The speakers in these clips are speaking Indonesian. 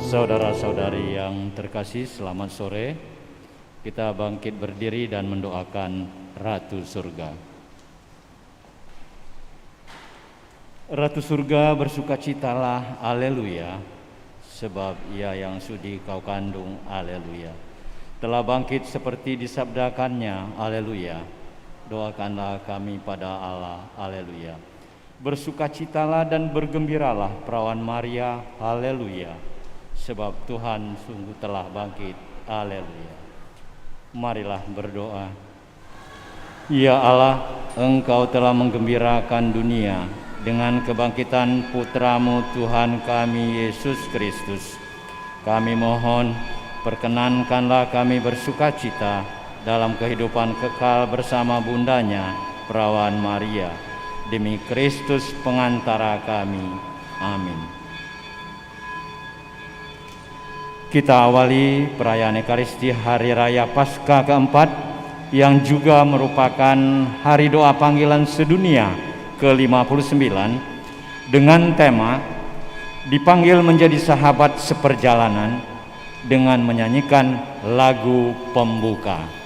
Saudara-saudari yang terkasih, selamat sore. Kita bangkit berdiri dan mendoakan Ratu Surga. Ratu Surga, bersukacitalah, haleluya, sebab Ia yang sudi kau kandung, haleluya, telah bangkit seperti disabdakannya, haleluya. Doakanlah kami pada Allah, haleluya. Bersukacitalah dan bergembiralah perawan Maria, haleluya, sebab Tuhan sungguh telah bangkit, haleluya. Marilah berdoa. Ya Allah, Engkau telah menggembirakan dunia dengan kebangkitan Putra-Mu Tuhan kami Yesus Kristus. Kami mohon, perkenankanlah kami bersukacita dalam kehidupan kekal bersama bundanya, perawan Maria, demi Kristus pengantara kami. Amin. Kita awali perayaan Ekaristi Hari Raya Paskah keempat, yang juga merupakan Hari Doa Panggilan Sedunia ke-59, dengan tema dipanggil menjadi sahabat seperjalanan, dengan menyanyikan lagu pembuka.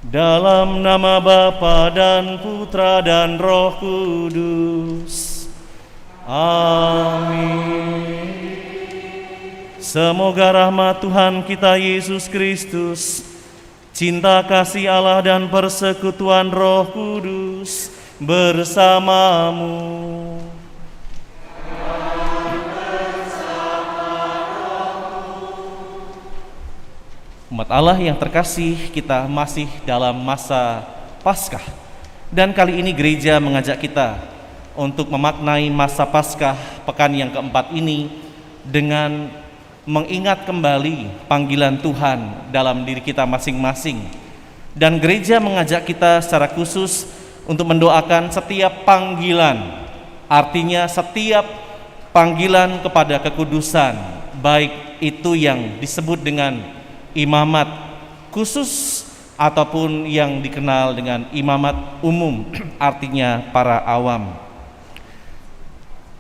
Dalam nama Bapa dan Putra dan Roh Kudus. Amin. Semoga rahmat Tuhan kita Yesus Kristus, cinta kasih Allah dan persekutuan Roh Kudus bersamamu. Umat Allah yang terkasih, kita masih dalam masa Paskah, dan kali ini gereja mengajak kita untuk memaknai masa Paskah pekan yang keempat ini dengan mengingat kembali panggilan Tuhan dalam diri kita masing-masing. Dan gereja mengajak kita secara khusus untuk mendoakan setiap panggilan, artinya setiap panggilan kepada kekudusan, baik itu yang disebut dengan imamat khusus ataupun yang dikenal dengan imamat umum, artinya para awam.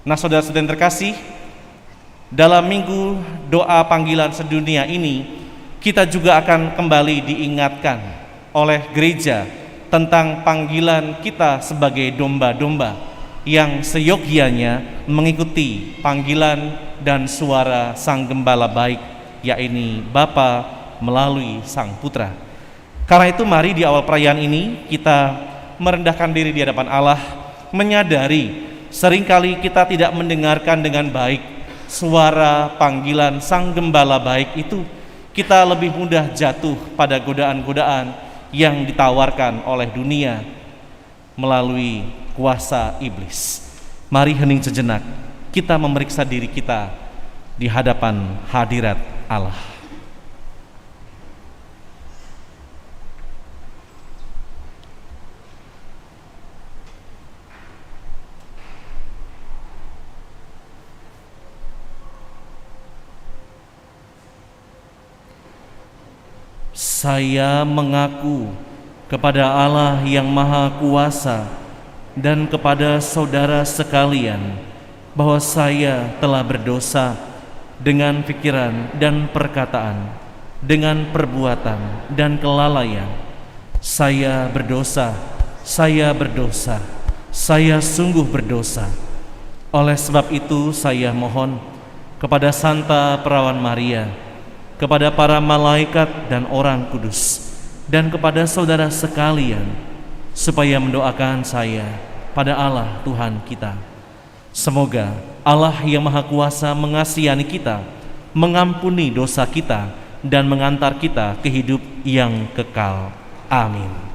Nah, saudara-saudara yang terkasih, dalam minggu doa panggilan sedunia ini, kita juga akan kembali diingatkan oleh gereja tentang panggilan kita sebagai domba-domba yang seyogyanya mengikuti panggilan dan suara Sang Gembala baik, yakni Bapa melalui Sang Putra. Karena itu mari di awal perayaan ini kita merendahkan diri di hadapan Allah, menyadari seringkali kita tidak mendengarkan dengan baik suara panggilan Sang Gembala baik itu. Kita lebih mudah jatuh pada godaan-godaan yang ditawarkan oleh dunia melalui kuasa iblis. Mari hening sejenak, kita memeriksa diri kita di hadapan hadirat Allah. Saya mengaku kepada Allah yang Maha Kuasa dan kepada saudara sekalian bahwa saya telah berdosa dengan pikiran dan perkataan, dengan perbuatan dan kelalaian. Saya berdosa, saya berdosa, saya sungguh berdosa. Oleh sebab itu saya mohon kepada Santa Perawan Maria, kepada para malaikat dan orang kudus, dan kepada saudara sekalian, supaya mendoakan saya pada Allah Tuhan kita. Semoga Allah yang Maha Kuasa mengasihani kita, mengampuni dosa kita, dan mengantar kita ke hidup yang kekal. Amin.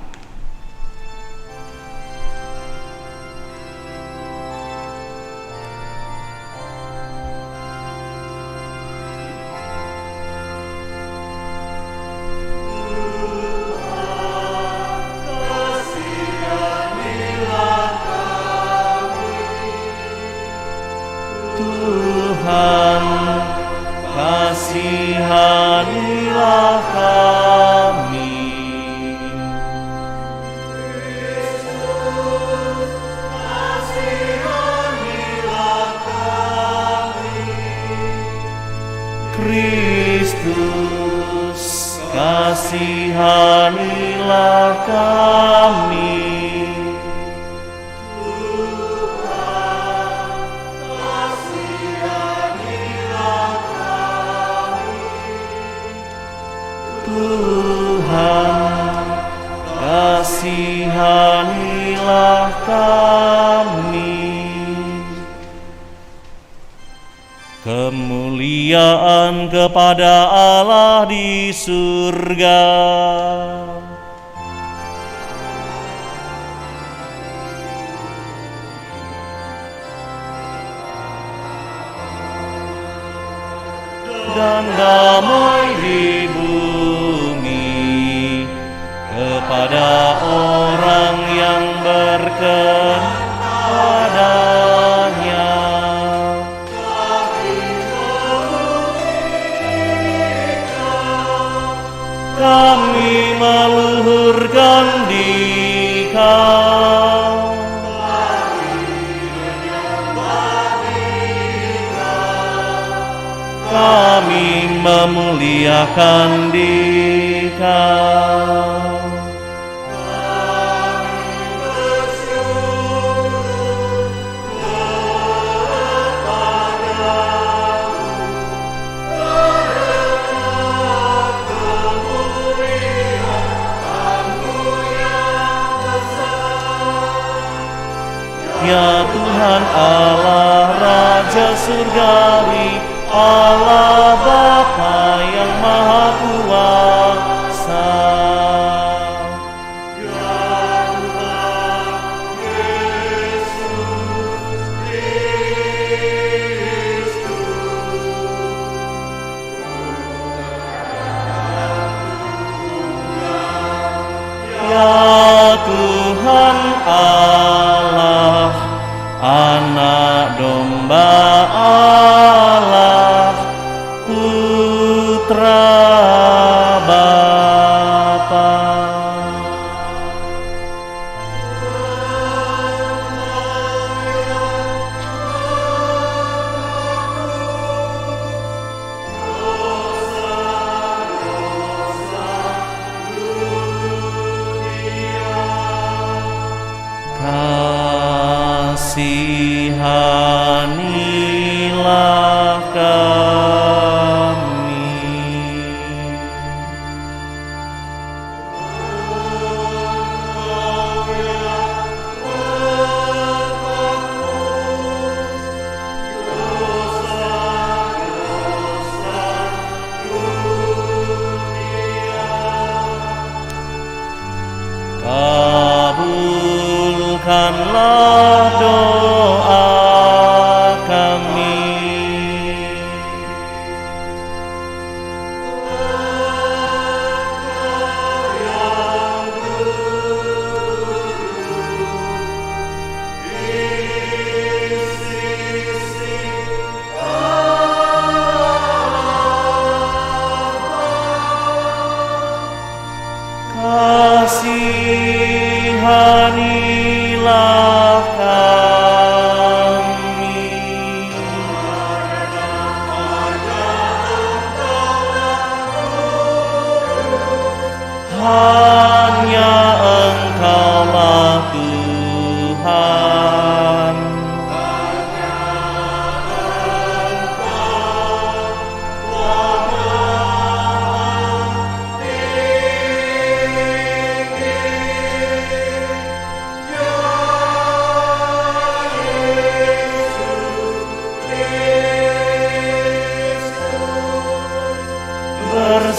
Tuhan, kasihanilah kami. Kristus, kasihanilah kami. Kristus, kasihanilah kami. Tuhan, kasihanilah kami. Kemuliaan kepada Allah di surga, dan damai di bumi kepada orang yang berkenan padanya. Kami meluhurkan Dikau, kami memuliakan Dikau. Ya Tuhan Allah Raja Surgawi, Allah Bapa yang Maha Kuasa. Ya Tuhan Yesus Kristus, ya Tuhan Allah, Anak Domba Allah, Putra Bapa. Kasihani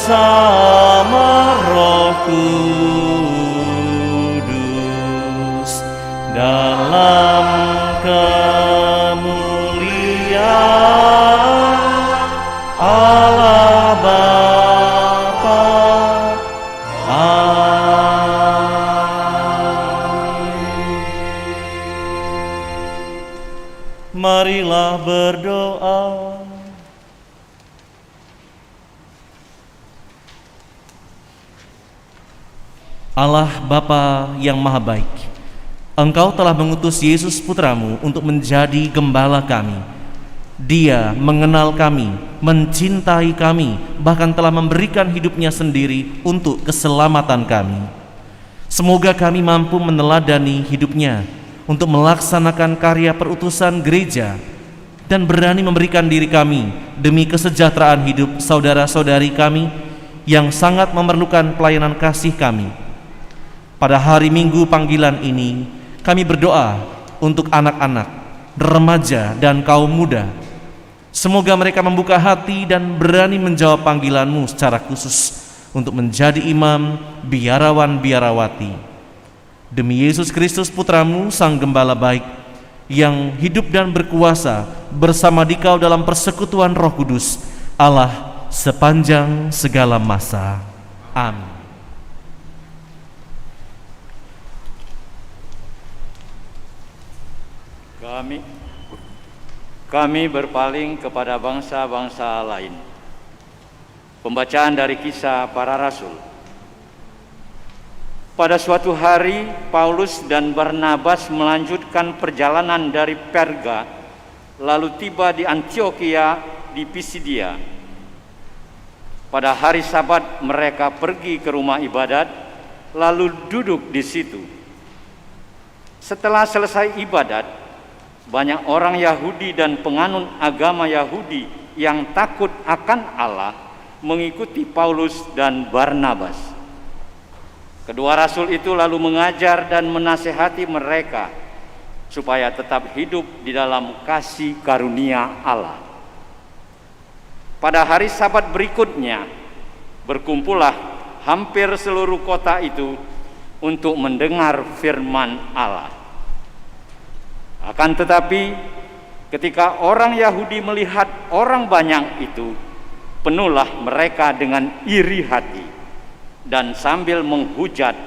bersama Roh Kudus dalam kemuliaan Allah Bapa. Marilah berdoa. Allah Bapa yang Maha Baik, Engkau telah mengutus Yesus Putramu untuk menjadi gembala kami. Dia mengenal kami, mencintai kami, bahkan telah memberikan hidupnya sendiri untuk keselamatan kami. Semoga kami mampu meneladani hidupnya untuk melaksanakan karya perutusan gereja dan berani memberikan diri kami demi kesejahteraan hidup saudara-saudari kami yang sangat memerlukan pelayanan kasih kami. Pada hari Minggu panggilan ini, kami berdoa untuk anak-anak, remaja, dan kaum muda. Semoga mereka membuka hati dan berani menjawab panggilan-Mu secara khusus untuk menjadi imam, biarawan, biarawati. Demi Yesus Kristus Putramu, Sang Gembala Baik, yang hidup dan berkuasa bersama Dikau dalam persekutuan Roh Kudus, Allah sepanjang segala masa. Amin. Kami berpaling kepada bangsa-bangsa lain. Pembacaan dari Kisah Para Rasul. Pada suatu hari, Paulus dan Barnabas melanjutkan perjalanan dari Perga, lalu tiba di Antiokhia di Pisidia. Pada hari Sabat mereka pergi ke rumah ibadat, lalu duduk di situ. Setelah selesai ibadat, banyak orang Yahudi dan penganut agama Yahudi yang takut akan Allah mengikuti Paulus dan Barnabas. Kedua rasul itu lalu mengajar dan menasihati mereka supaya tetap hidup di dalam kasih karunia Allah. Pada hari Sabat berikutnya, berkumpullah hampir seluruh kota itu untuk mendengar firman Allah. Akan tetapi, ketika orang Yahudi melihat orang banyak itu, penuhlah mereka dengan iri hati, dan sambil menghujat,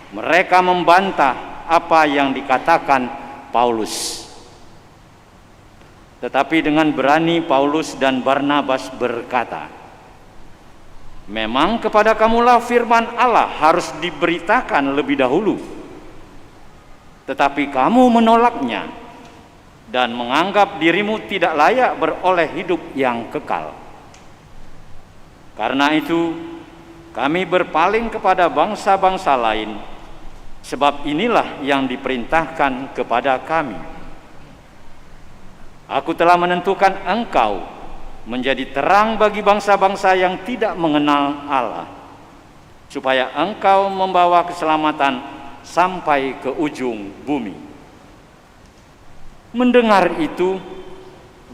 mereka membantah apa yang dikatakan Paulus. Tetapi dengan berani Paulus dan Barnabas berkata, "Memang kepada kamulah firman Allah harus diberitakan lebih dahulu. Tetapi kamu menolaknya dan menganggap dirimu tidak layak beroleh hidup yang kekal. Karena itu, kami berpaling kepada bangsa-bangsa lain, sebab inilah yang diperintahkan kepada kami. Aku telah menentukan engkau menjadi terang bagi bangsa-bangsa yang tidak mengenal Allah, supaya engkau membawa keselamatan sampai ke ujung bumi." Mendengar itu,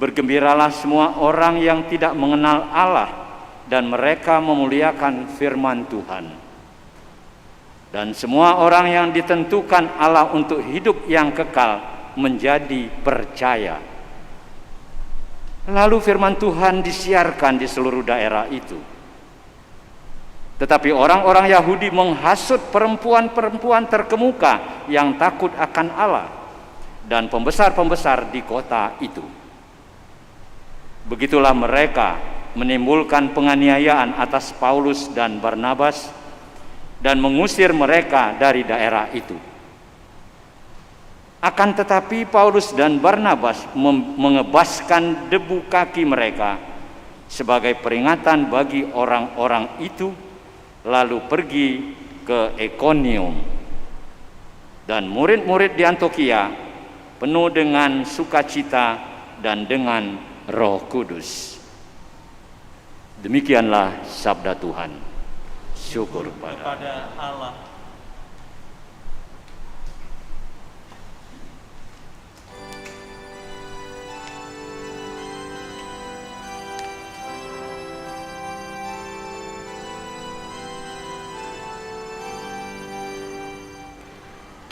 bergembiralah semua orang yang tidak mengenal Allah, dan mereka memuliakan firman Tuhan. Dan semua orang yang ditentukan Allah untuk hidup yang kekal menjadi percaya. Lalu firman Tuhan disiarkan di seluruh daerah itu. Tetapi orang-orang Yahudi menghasut perempuan-perempuan terkemuka yang takut akan Allah dan pembesar-pembesar di kota itu. Begitulah mereka menimbulkan penganiayaan atas Paulus dan Barnabas dan mengusir mereka dari daerah itu. Akan tetapi Paulus dan Barnabas mengebaskan debu kaki mereka sebagai peringatan bagi orang-orang itu, lalu pergi ke Ikonium. Dan murid-murid di Antiokhia penuh dengan sukacita dan dengan Roh Kudus. Demikianlah sabda Tuhan. Syukur kepada Allah.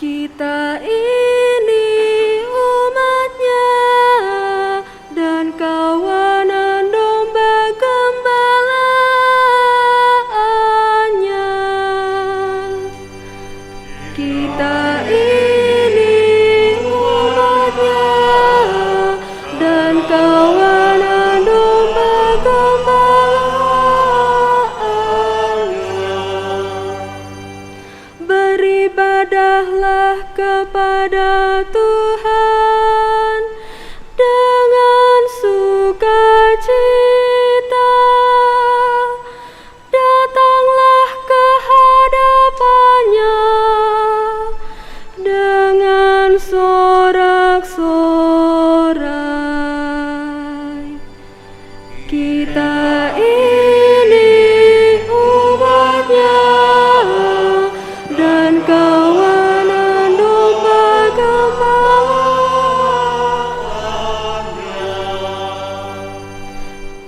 Kita ini umatnya dan kawanan domba gembalaannya. Kita ini umatnya dan kawanan domba gembalaannya. Beribadahlah kepada Tuhan dengan sukacita. Datanglah ke hadapannya dengan sorak-sorai. Kita ini umatnya dan kawanan domba gembalaannya.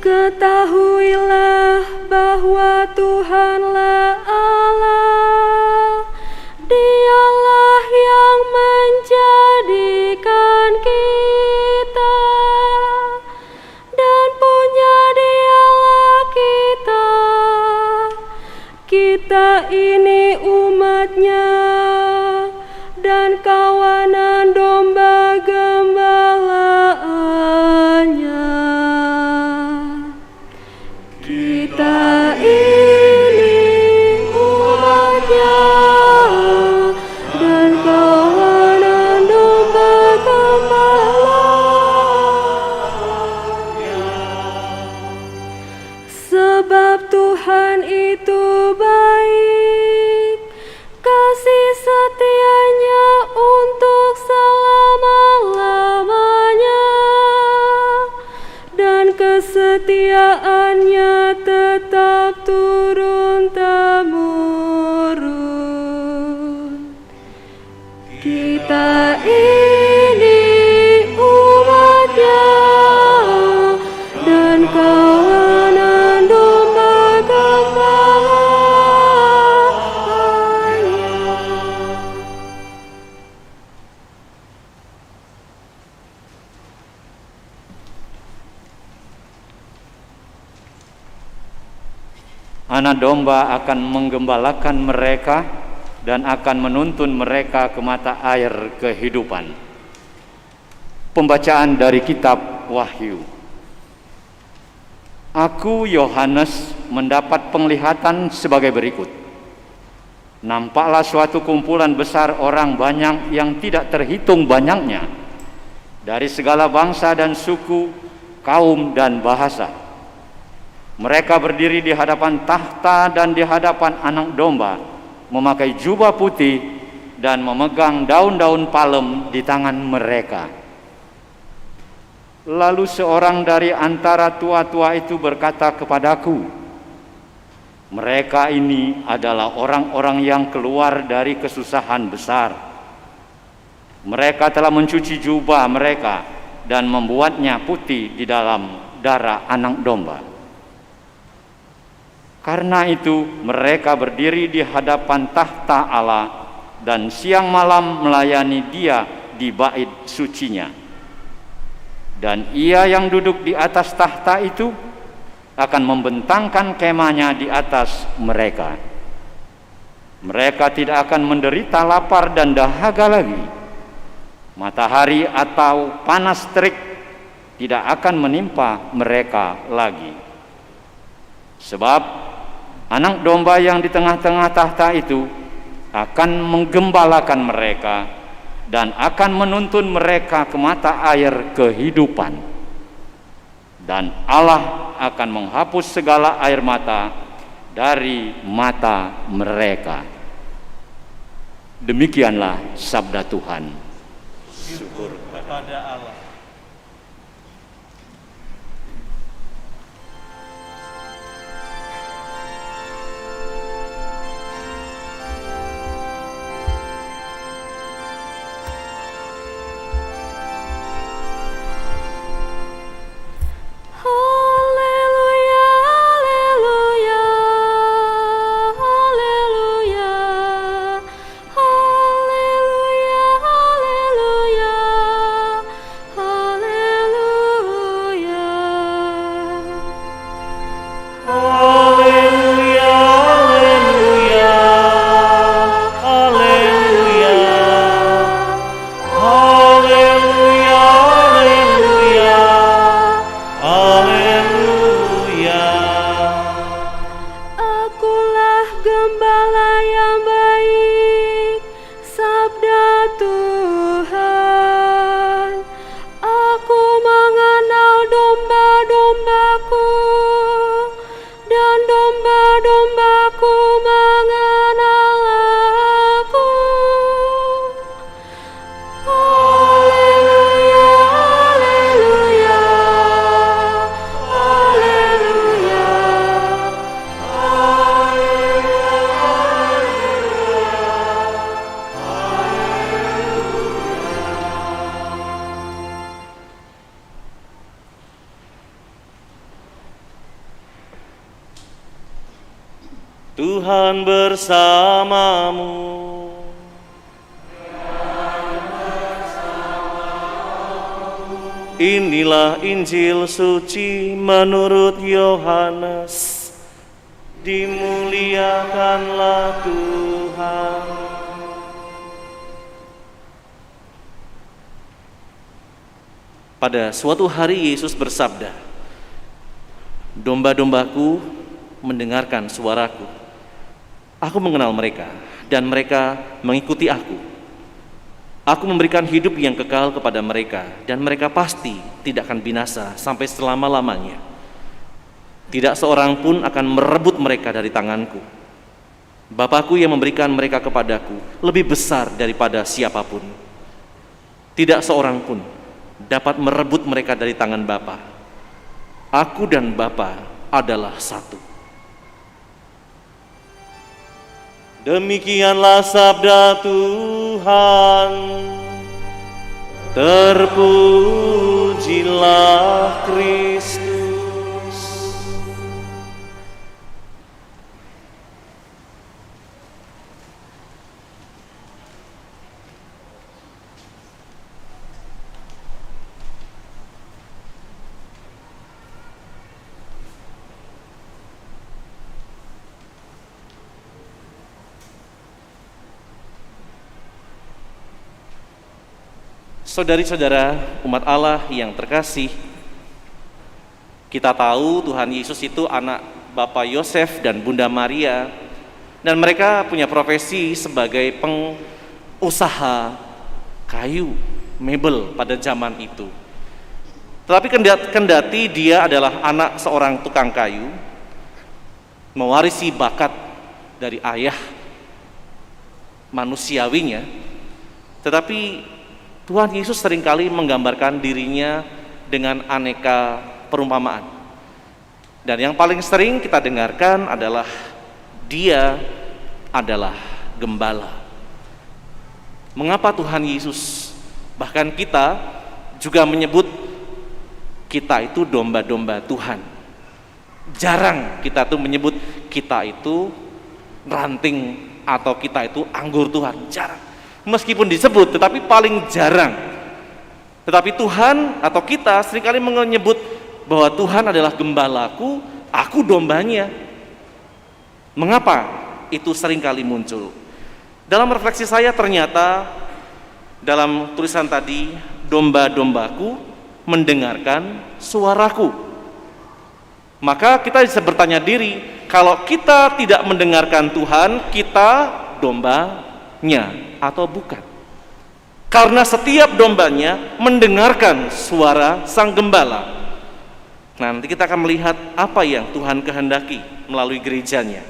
Ketahuilah bahwa Tuhanlah Allah, Dialah yang menjadikan kita, dan punya Dialah kita. Kita ini umatnya dan kawanan domba gembalaannya. Kita ini umatnya dan kawanan domba gembalaannya. Sebab Tuhan itu baik, kasih setianya untuk selama-lamanya, dan kesetiaannya tetap turun-temurun. Kita ini umatnya dan kawanan domba gembalaannya. Anak domba akan menggembalakan mereka dan akan menuntun mereka ke mata air kehidupan. Pembacaan dari kitab Wahyu. Aku, Yohanes, mendapat penglihatan sebagai berikut. Nampaklah suatu kumpulan besar orang banyak yang tidak terhitung banyaknya, dari segala bangsa dan suku, kaum dan bahasa. Mereka berdiri di hadapan tahta dan di hadapan Anak Domba, memakai jubah putih dan memegang daun-daun palem di tangan mereka. Lalu seorang dari antara tua-tua itu berkata kepadaku, mereka ini adalah orang-orang yang keluar dari kesusahan besar. Mereka telah mencuci jubah mereka dan membuatnya putih di dalam darah Anak Domba. Karena itu mereka berdiri di hadapan tahta Allah dan siang malam melayani Dia di bait sucinya. Dan Ia yang duduk di atas tahta itu akan membentangkan kemahnya di atas mereka. Mereka tidak akan menderita lapar dan dahaga lagi. Matahari atau panas terik tidak akan menimpa mereka lagi. Sebab Anak Domba yang di tengah-tengah tahta itu akan menggembalakan mereka dan akan menuntun mereka ke mata air kehidupan. Dan Allah akan menghapus segala air mata dari mata mereka. Demikianlah sabda Tuhan. Syukur kepada Allah. Haleluya, haleluya, haleluya. Tuhan bersamamu. Inilah Injil suci menurut Yohanes. Dimuliakanlah Tuhan. Pada suatu hari Yesus bersabda, "Domba-dombaku mendengarkan suaraku. Aku mengenal mereka dan mereka mengikuti aku. Aku memberikan hidup yang kekal kepada mereka dan mereka pasti tidak akan binasa sampai selama-lamanya. Tidak seorang pun akan merebut mereka dari tanganku. Bapakku yang memberikan mereka kepadaku lebih besar daripada siapapun. Tidak seorang pun dapat merebut mereka dari tangan Bapa. Aku dan Bapa adalah satu." Demikianlah sabda Tuhan. Terpujilah Kristus. Saudari-saudara umat Allah yang terkasih, kita tahu Tuhan Yesus itu anak Bapak Yosef dan Bunda Maria, dan mereka punya profesi sebagai pengusaha kayu, mebel pada zaman itu. Tetapi kendati dia adalah anak seorang tukang kayu, mewarisi bakat dari ayah manusiawinya, tetapi Tuhan Yesus seringkali menggambarkan dirinya dengan aneka perumpamaan. Dan yang paling sering kita dengarkan adalah dia adalah gembala. Mengapa Tuhan Yesus, bahkan kita juga menyebut kita itu domba-domba Tuhan? Jarang kita tuh menyebut kita itu ranting atau kita itu anggur Tuhan, jarang. Meskipun disebut, tetapi paling jarang. Tetapi Tuhan atau kita seringkali menyebut bahwa Tuhan adalah gembalaku, aku dombanya. Mengapa itu seringkali muncul? Dalam refleksi saya ternyata dalam tulisan tadi, domba-dombaku mendengarkan suaraku. Maka kita bisa bertanya diri, kalau kita tidak mendengarkan Tuhan, kita dombanya atau bukan? Karena setiap dombanya mendengarkan suara sang gembala. Nanti kita akan melihat apa yang Tuhan kehendaki melalui gerejanya.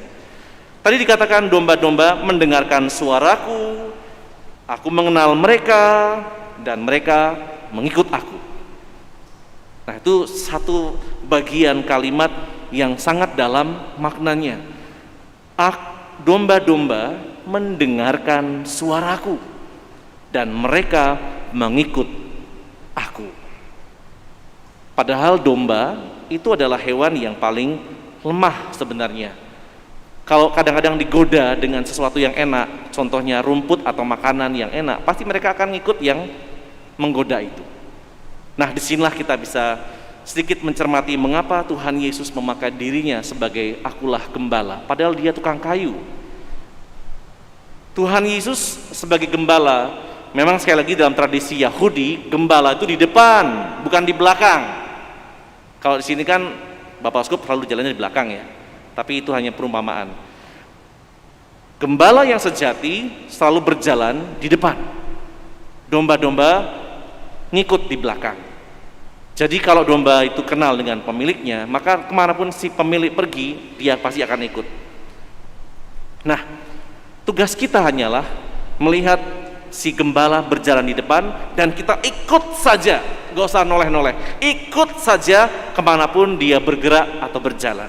Tadi dikatakan domba-domba mendengarkan suaraku, aku mengenal mereka, dan mereka mengikut aku. Nah, itu satu bagian kalimat yang sangat dalam maknanya. Domba-domba mendengarkan suaraku dan mereka mengikut aku. Padahal domba itu adalah hewan yang paling lemah sebenarnya. Kalau kadang-kadang digoda dengan sesuatu yang enak, contohnya rumput atau makanan yang enak, pasti mereka akan ngikut yang menggoda itu. Nah, disinilah kita bisa sedikit mencermati mengapa Tuhan Yesus memakai dirinya sebagai akulah gembala, padahal dia tukang kayu. Tuhan Yesus sebagai gembala, memang sekali lagi dalam tradisi Yahudi, gembala itu di depan, bukan di belakang. Kalau di sini kan Bapak Uskup selalu jalannya di belakang ya, tapi itu hanya perumpamaan. Gembala yang sejati selalu berjalan di depan, domba-domba ngikut di belakang. Jadi kalau domba itu kenal dengan pemiliknya, maka kemanapun si pemilik pergi, dia pasti akan ikut. Nah, tugas kita hanyalah melihat si gembala berjalan di depan dan kita ikut saja, gak usah noleh-noleh, ikut saja kemanapun dia bergerak atau berjalan.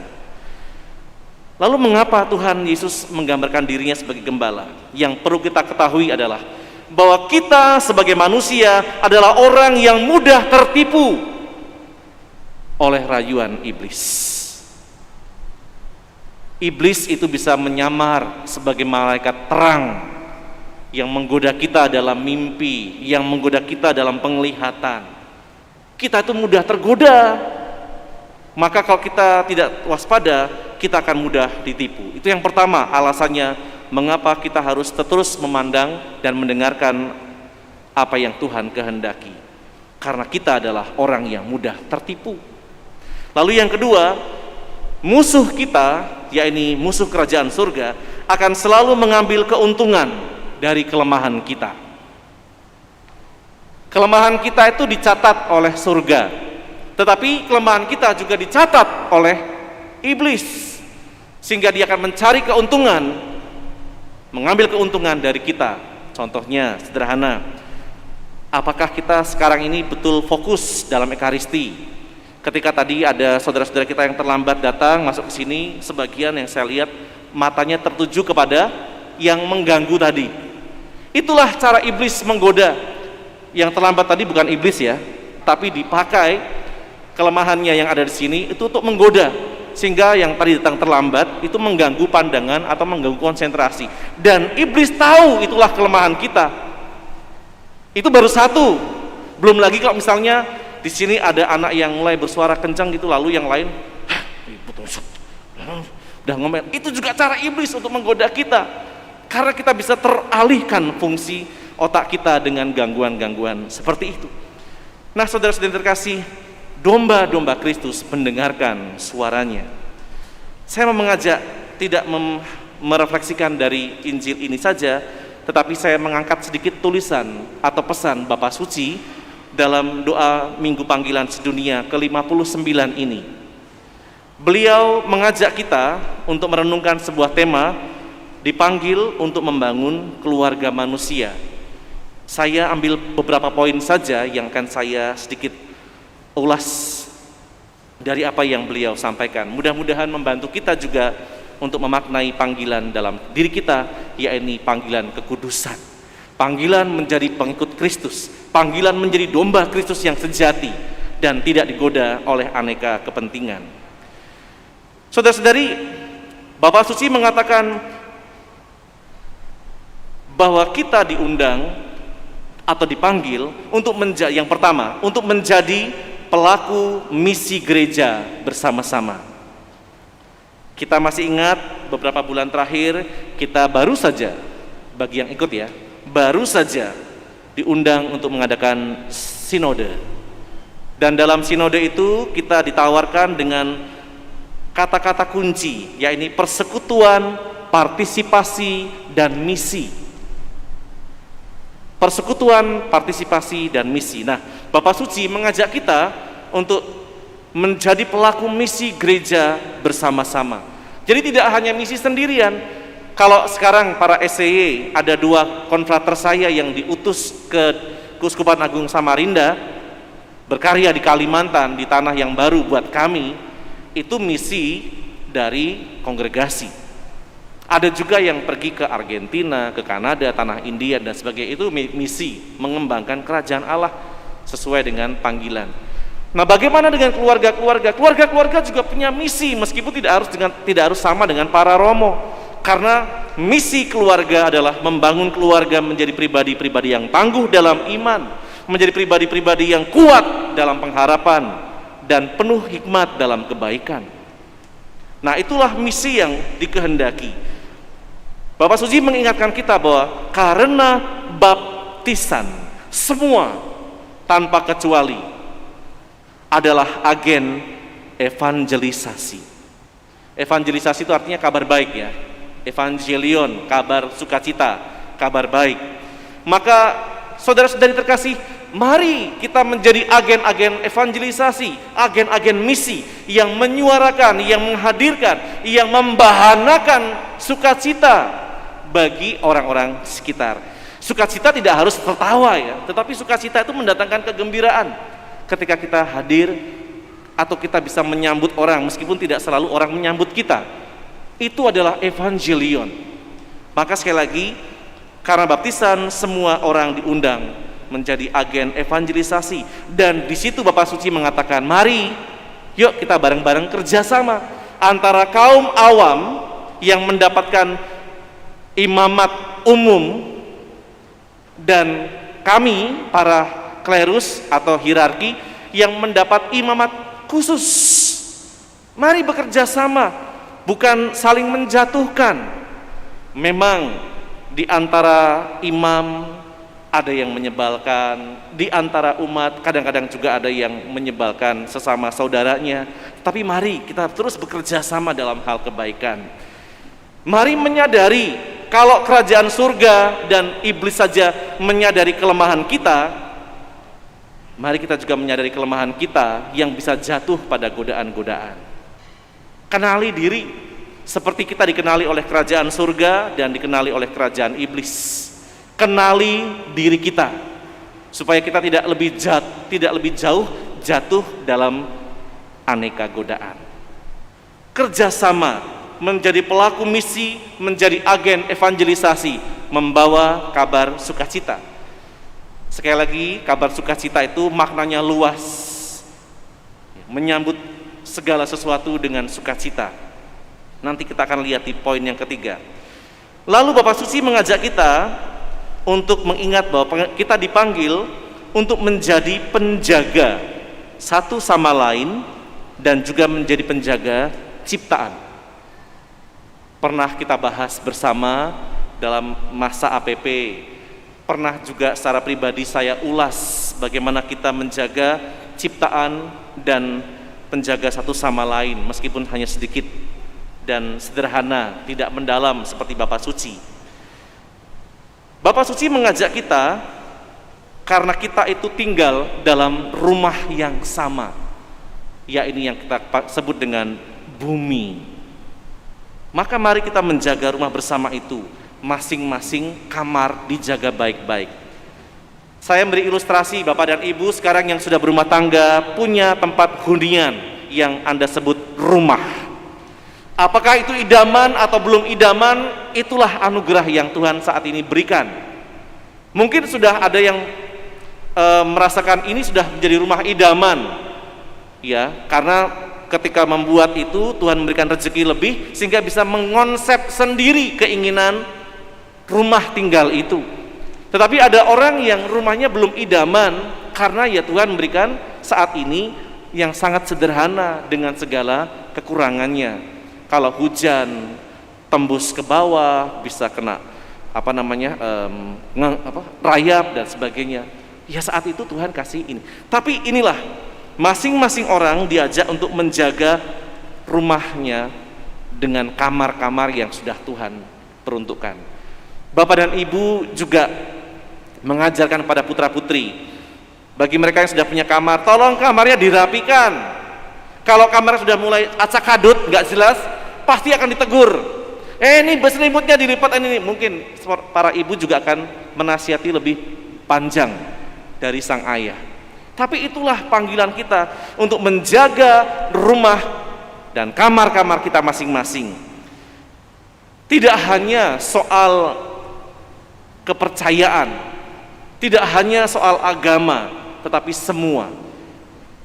Lalu mengapa Tuhan Yesus menggambarkan dirinya sebagai gembala? Yang perlu kita ketahui adalah bahwa kita sebagai manusia adalah orang yang mudah tertipu oleh rayuan iblis. Iblis itu bisa menyamar sebagai malaikat terang yang menggoda kita dalam mimpi, yang menggoda kita dalam penglihatan. Kita itu mudah tergoda. Maka kalau kita tidak waspada, kita akan mudah ditipu. Itu yang pertama alasannya mengapa kita harus terus memandang dan mendengarkan apa yang Tuhan kehendaki. Karena kita adalah orang yang mudah tertipu. Lalu yang kedua, musuh kita, yakni musuh kerajaan surga, akan selalu mengambil keuntungan dari kelemahan kita. Kelemahan kita itu dicatat oleh surga, tetapi kelemahan kita juga dicatat oleh iblis, sehingga dia akan mencari keuntungan, mengambil keuntungan dari kita. Contohnya sederhana, apakah kita sekarang ini betul fokus dalam ekaristi? Ketika tadi ada saudara-saudara kita yang terlambat datang masuk ke sini, sebagian yang saya lihat matanya tertuju kepada yang mengganggu tadi. Itulah cara iblis menggoda. Yang terlambat tadi bukan iblis ya, tapi dipakai kelemahannya yang ada di sini itu untuk menggoda, sehingga yang tadi datang terlambat itu mengganggu pandangan atau mengganggu konsentrasi. Dan iblis tahu itulah kelemahan kita. Itu baru satu. Belum lagi kalau misalnya di sini ada anak yang mulai bersuara kencang gitu, lalu yang lain udah ngomel. Itu juga cara iblis untuk menggoda kita, karena kita bisa teralihkan fungsi otak kita dengan gangguan-gangguan seperti itu. Nah, saudara-saudara terkasih, domba-domba Kristus mendengarkan suaranya. Saya mau mengajak tidak merefleksikan dari Injil ini saja, tetapi saya mengangkat sedikit tulisan atau pesan Bapa Suci dalam doa Minggu Panggilan Sedunia ke-59 ini. Beliau mengajak kita untuk merenungkan sebuah tema, dipanggil untuk membangun keluarga manusia. Saya ambil beberapa poin saja yang akan saya sedikit ulas dari apa yang beliau sampaikan. Mudah-mudahan membantu kita juga untuk memaknai panggilan dalam diri kita, yakni panggilan kekudusan, panggilan menjadi pengikut Kristus, panggilan menjadi domba Kristus yang sejati dan tidak digoda oleh aneka kepentingan. Saudara-saudari, Bapak Suci mengatakan bahwa kita diundang atau dipanggil untuk menjadi, yang pertama, untuk menjadi pelaku misi gereja bersama-sama. Kita masih ingat beberapa bulan terakhir kita baru saja, bagi yang ikut ya, baru saja diundang untuk mengadakan sinode. Dan dalam sinode itu kita ditawarkan dengan kata-kata kunci, yakni persekutuan, partisipasi, dan misi. Persekutuan, partisipasi, dan misi. Nah, Bapak Suci mengajak kita untuk menjadi pelaku misi gereja bersama-sama. Jadi tidak hanya misi sendirian. Kalau sekarang para SCY, ada 2 konfrater saya yang diutus ke Keuskupan Agung Samarinda, berkarya di Kalimantan, di tanah yang baru buat kami, itu misi dari kongregasi. Ada juga yang pergi ke Argentina, ke Kanada, tanah India, dan sebagainya. Itu misi mengembangkan kerajaan Allah sesuai dengan panggilan. Nah, bagaimana dengan keluarga-keluarga? Keluarga-keluarga juga punya misi, meskipun tidak harus sama dengan para romo. Karena misi keluarga adalah membangun keluarga menjadi pribadi-pribadi yang tangguh dalam iman, menjadi pribadi-pribadi yang kuat dalam pengharapan, dan penuh hikmat dalam kebaikan. Nah, itulah misi yang dikehendaki. Bapak Suci mengingatkan kita bahwa karena baptisan, semua tanpa kecuali adalah agen evangelisasi. Evangelisasi itu artinya kabar baik ya. Evangelion, kabar sukacita, kabar baik. Maka saudara-saudari terkasih, mari kita menjadi agen-agen evangelisasi, agen-agen misi yang menyuarakan, yang menghadirkan, yang membahanakan sukacita bagi orang-orang sekitar. Sukacita tidak harus tertawa ya, tetapi sukacita itu mendatangkan kegembiraan ketika kita hadir atau kita bisa menyambut orang meskipun tidak selalu orang menyambut kita. Itu adalah evangelion. Maka sekali lagi, karena baptisan semua orang diundang menjadi agen evangelisasi, dan di situ Bapak Suci mengatakan, mari yuk kita bareng-bareng kerjasama antara kaum awam yang mendapatkan imamat umum, dan kami para klerus atau hierarki yang mendapat imamat khusus. Mari bekerja sama, bukan saling menjatuhkan. Memang di antara imam ada yang menyebalkan, di antara umat kadang-kadang juga ada yang menyebalkan sesama saudaranya. Tapi mari kita terus bekerja sama dalam hal kebaikan. Mari menyadari kalau kerajaan surga dan iblis saja menyadari kelemahan kita, mari kita juga menyadari kelemahan kita yang bisa jatuh pada godaan-godaan. Kenali diri seperti kita dikenali oleh kerajaan surga dan dikenali oleh kerajaan iblis. Kenali diri kita supaya kita tidak lebih jauh jatuh dalam aneka godaan. Kerjasama menjadi pelaku misi, menjadi agen evangelisasi, membawa kabar sukacita. Sekali lagi, kabar sukacita itu maknanya luas, menyambut segala sesuatu dengan sukacita. Nanti kita akan lihat di poin yang ketiga. Lalu Bapak Suci mengajak kita untuk mengingat bahwa kita dipanggil untuk menjadi penjaga satu sama lain dan juga menjadi penjaga ciptaan. Pernah kita bahas bersama dalam masa APP, pernah juga secara pribadi saya ulas bagaimana kita menjaga ciptaan dan penjaga satu sama lain meskipun hanya sedikit dan sederhana, tidak mendalam seperti Bapak Suci. Bapak Suci mengajak kita karena kita itu tinggal dalam rumah yang sama, yaitu yang kita sebut dengan bumi. Maka mari kita menjaga rumah bersama itu, masing-masing kamar dijaga baik-baik. Saya beri ilustrasi, Bapak dan Ibu sekarang yang sudah berumah tangga punya tempat hunian yang Anda sebut rumah. Apakah itu idaman atau belum idaman, itulah anugerah yang Tuhan saat ini berikan. Mungkin sudah ada yang merasakan ini sudah menjadi rumah idaman, ya, karena ketika membuat itu Tuhan memberikan rezeki lebih sehingga bisa mengonsep sendiri keinginan rumah tinggal itu. Tetapi ada orang yang rumahnya belum idaman karena ya Tuhan memberikan saat ini yang sangat sederhana dengan segala kekurangannya. Kalau hujan tembus ke bawah bisa kena rayap dan sebagainya. Ya saat itu Tuhan kasih ini. Tapi inilah masing-masing orang diajak untuk menjaga rumahnya dengan kamar-kamar yang sudah Tuhan peruntukkan. Bapak dan Ibu juga mengajarkan pada putra-putri, bagi mereka yang sudah punya kamar, tolong kamarnya dirapikan. Kalau kamar sudah mulai acak kadut, nggak jelas, pasti akan ditegur. Ini selimutnya dilipat ini. Mungkin para ibu juga akan menasihati lebih panjang dari sang ayah. Tapi itulah panggilan kita untuk menjaga rumah dan kamar-kamar kita masing-masing. Tidak hanya soal kepercayaan, tidak hanya soal agama, tetapi semua.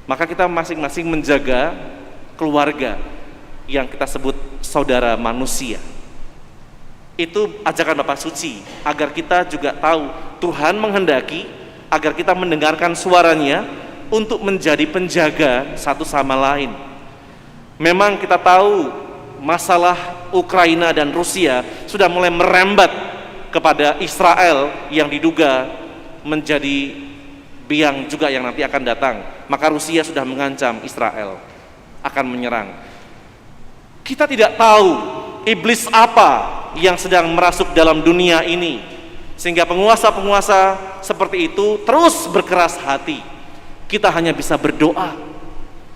Maka kita masing-masing menjaga keluarga yang kita sebut saudara manusia. Itu ajakan Bapak Suci, agar kita juga tahu Tuhan menghendaki agar kita mendengarkan suaranya untuk menjadi penjaga satu sama lain. Memang kita tahu masalah Ukraina dan Rusia sudah mulai merembat kepada Israel yang diduga menjadi biang juga yang nanti akan datang. Maka Rusia sudah mengancam Israel akan menyerang. Kita tidak tahu iblis apa yang sedang merasuk dalam dunia ini, sehingga penguasa-penguasa seperti itu terus berkeras hati. Kita hanya bisa berdoa.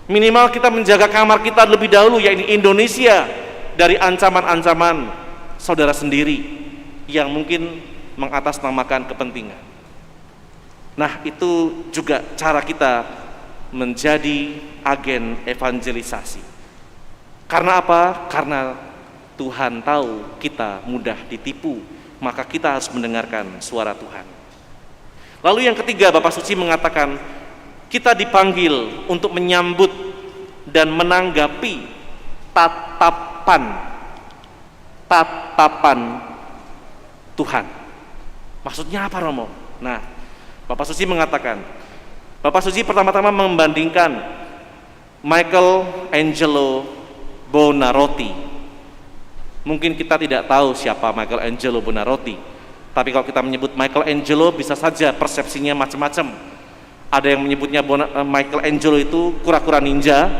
Minimal kita menjaga kamar kita lebih dahulu, yaitu Indonesia, dari ancaman-ancaman saudara sendiri yang mungkin mengatasnamakan kepentingan. Nah, itu juga cara kita menjadi agen evangelisasi. Karena apa? Karena Tuhan tahu kita mudah ditipu, maka kita harus mendengarkan suara Tuhan. Lalu yang ketiga, Bapak Suci mengatakan kita dipanggil untuk menyambut dan menanggapi tatapan tatapan Tuhan. Maksudnya apa, Romo? Nah, Bapak Suci mengatakan, Bapak Suci pertama-tama membandingkan Michelangelo Buonarroti. Mungkin kita tidak tahu siapa Michelangelo Buonarroti, tapi kalau kita menyebut Michelangelo bisa saja persepsinya macam-macam. Ada yang menyebutnya Michelangelo itu kura-kura ninja,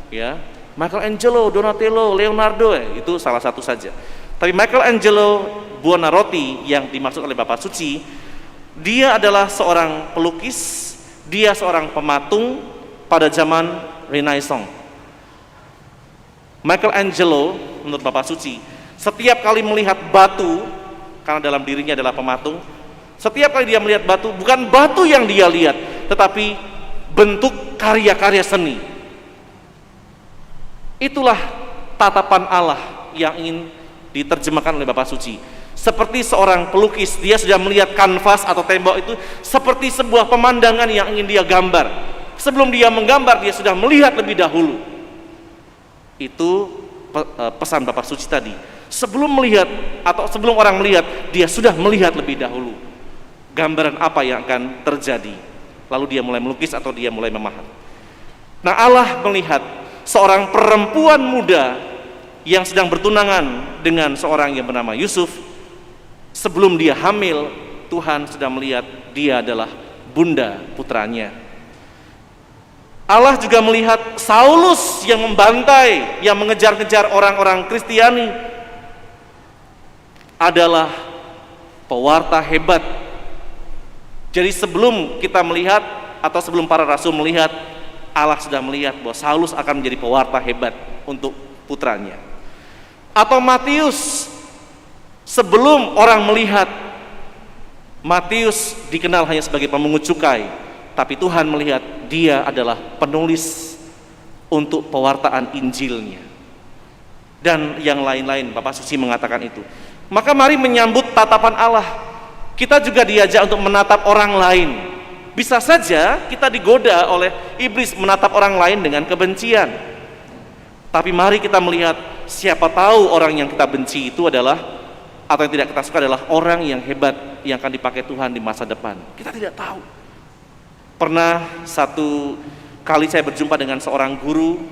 ya. Michelangelo, Donatello, Leonardo, itu salah satu saja. Tapi Michelangelo Buonarroti yang dimaksud oleh Bapak Suci, dia adalah seorang pelukis, dia seorang pematung pada zaman Renaissance. Michelangelo menurut Bapak Suci, setiap kali melihat batu, karena dalam dirinya adalah pematung, setiap kali dia melihat batu, bukan batu yang dia lihat, tetapi bentuk karya-karya seni. Itulah tatapan Allah yang ingin diterjemahkan oleh Bapak Suci. Seperti seorang pelukis, dia sudah melihat kanvas atau tembok itu seperti sebuah pemandangan yang ingin dia gambar. Sebelum dia menggambar, dia sudah melihat lebih dahulu. Itu pesan Bapak Suci tadi. Sebelum melihat atau sebelum orang melihat, dia sudah melihat lebih dahulu gambaran apa yang akan terjadi. Lalu dia mulai melukis atau dia mulai memahat. Nah, Allah melihat seorang perempuan muda yang sedang bertunangan dengan seorang yang bernama Yusuf. Sebelum dia hamil, Tuhan sudah melihat dia adalah bunda putranya. Allah juga melihat Saulus yang membantai, yang mengejar-ngejar orang-orang Kristiani, adalah pewarta hebat. Jadi sebelum kita melihat atau sebelum para rasul melihat, Allah sudah melihat bahwa Saulus akan menjadi pewarta hebat untuk putranya. Atau Matius, sebelum orang melihat, Matius dikenal hanya sebagai pemungut cukai, tapi Tuhan melihat dia adalah penulis untuk pewartaan Injilnya. Dan yang lain-lain, Bapak Suci mengatakan itu. Maka mari menyambut tatapan Allah. Kita juga diajak untuk menatap orang lain. Bisa saja kita digoda oleh iblis menatap orang lain dengan kebencian. Tapi mari kita melihat, siapa tahu orang yang kita benci itu adalah, atau yang tidak kita suka adalah orang yang hebat yang akan dipakai Tuhan di masa depan. Kita tidak tahu. Pernah satu kali saya berjumpa dengan seorang guru,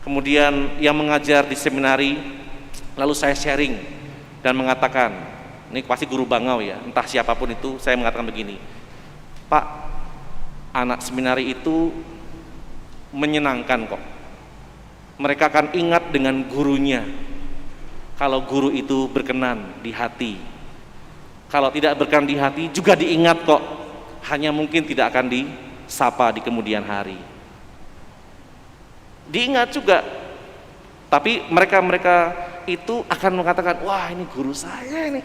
kemudian yang mengajar di seminari, lalu saya sharing dan mengatakan, ini pasti guru Bangau ya, entah siapapun itu, saya mengatakan begini, Pak, anak seminari itu menyenangkan kok. Mereka akan ingat dengan gurunya kalau guru itu berkenan di hati. Kalau tidak berkenan di hati juga diingat kok, hanya mungkin tidak akan disapa di kemudian hari. Diingat juga, tapi mereka itu akan mengatakan, wah ini guru saya ini.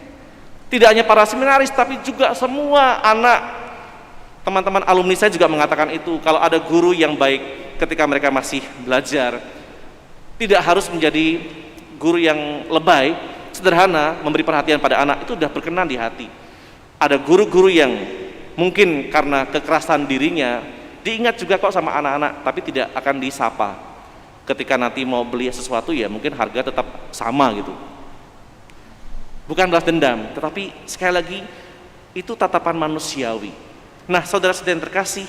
Tidak hanya para seminaris, tapi juga semua anak, teman-teman alumni saya juga mengatakan itu. Kalau ada guru yang baik ketika mereka masih belajar, tidak harus menjadi guru yang lebay, sederhana, memberi perhatian pada anak, itu sudah berkenan di hati. Ada guru-guru yang mungkin karena kekerasan dirinya, diingat juga kok sama anak-anak, tapi tidak akan disapa. Ketika nanti mau beli sesuatu ya mungkin harga tetap sama gitu. Bukan balas dendam, tetapi sekali lagi itu tatapan manusiawi. Nah, saudara-saudara yang terkasih,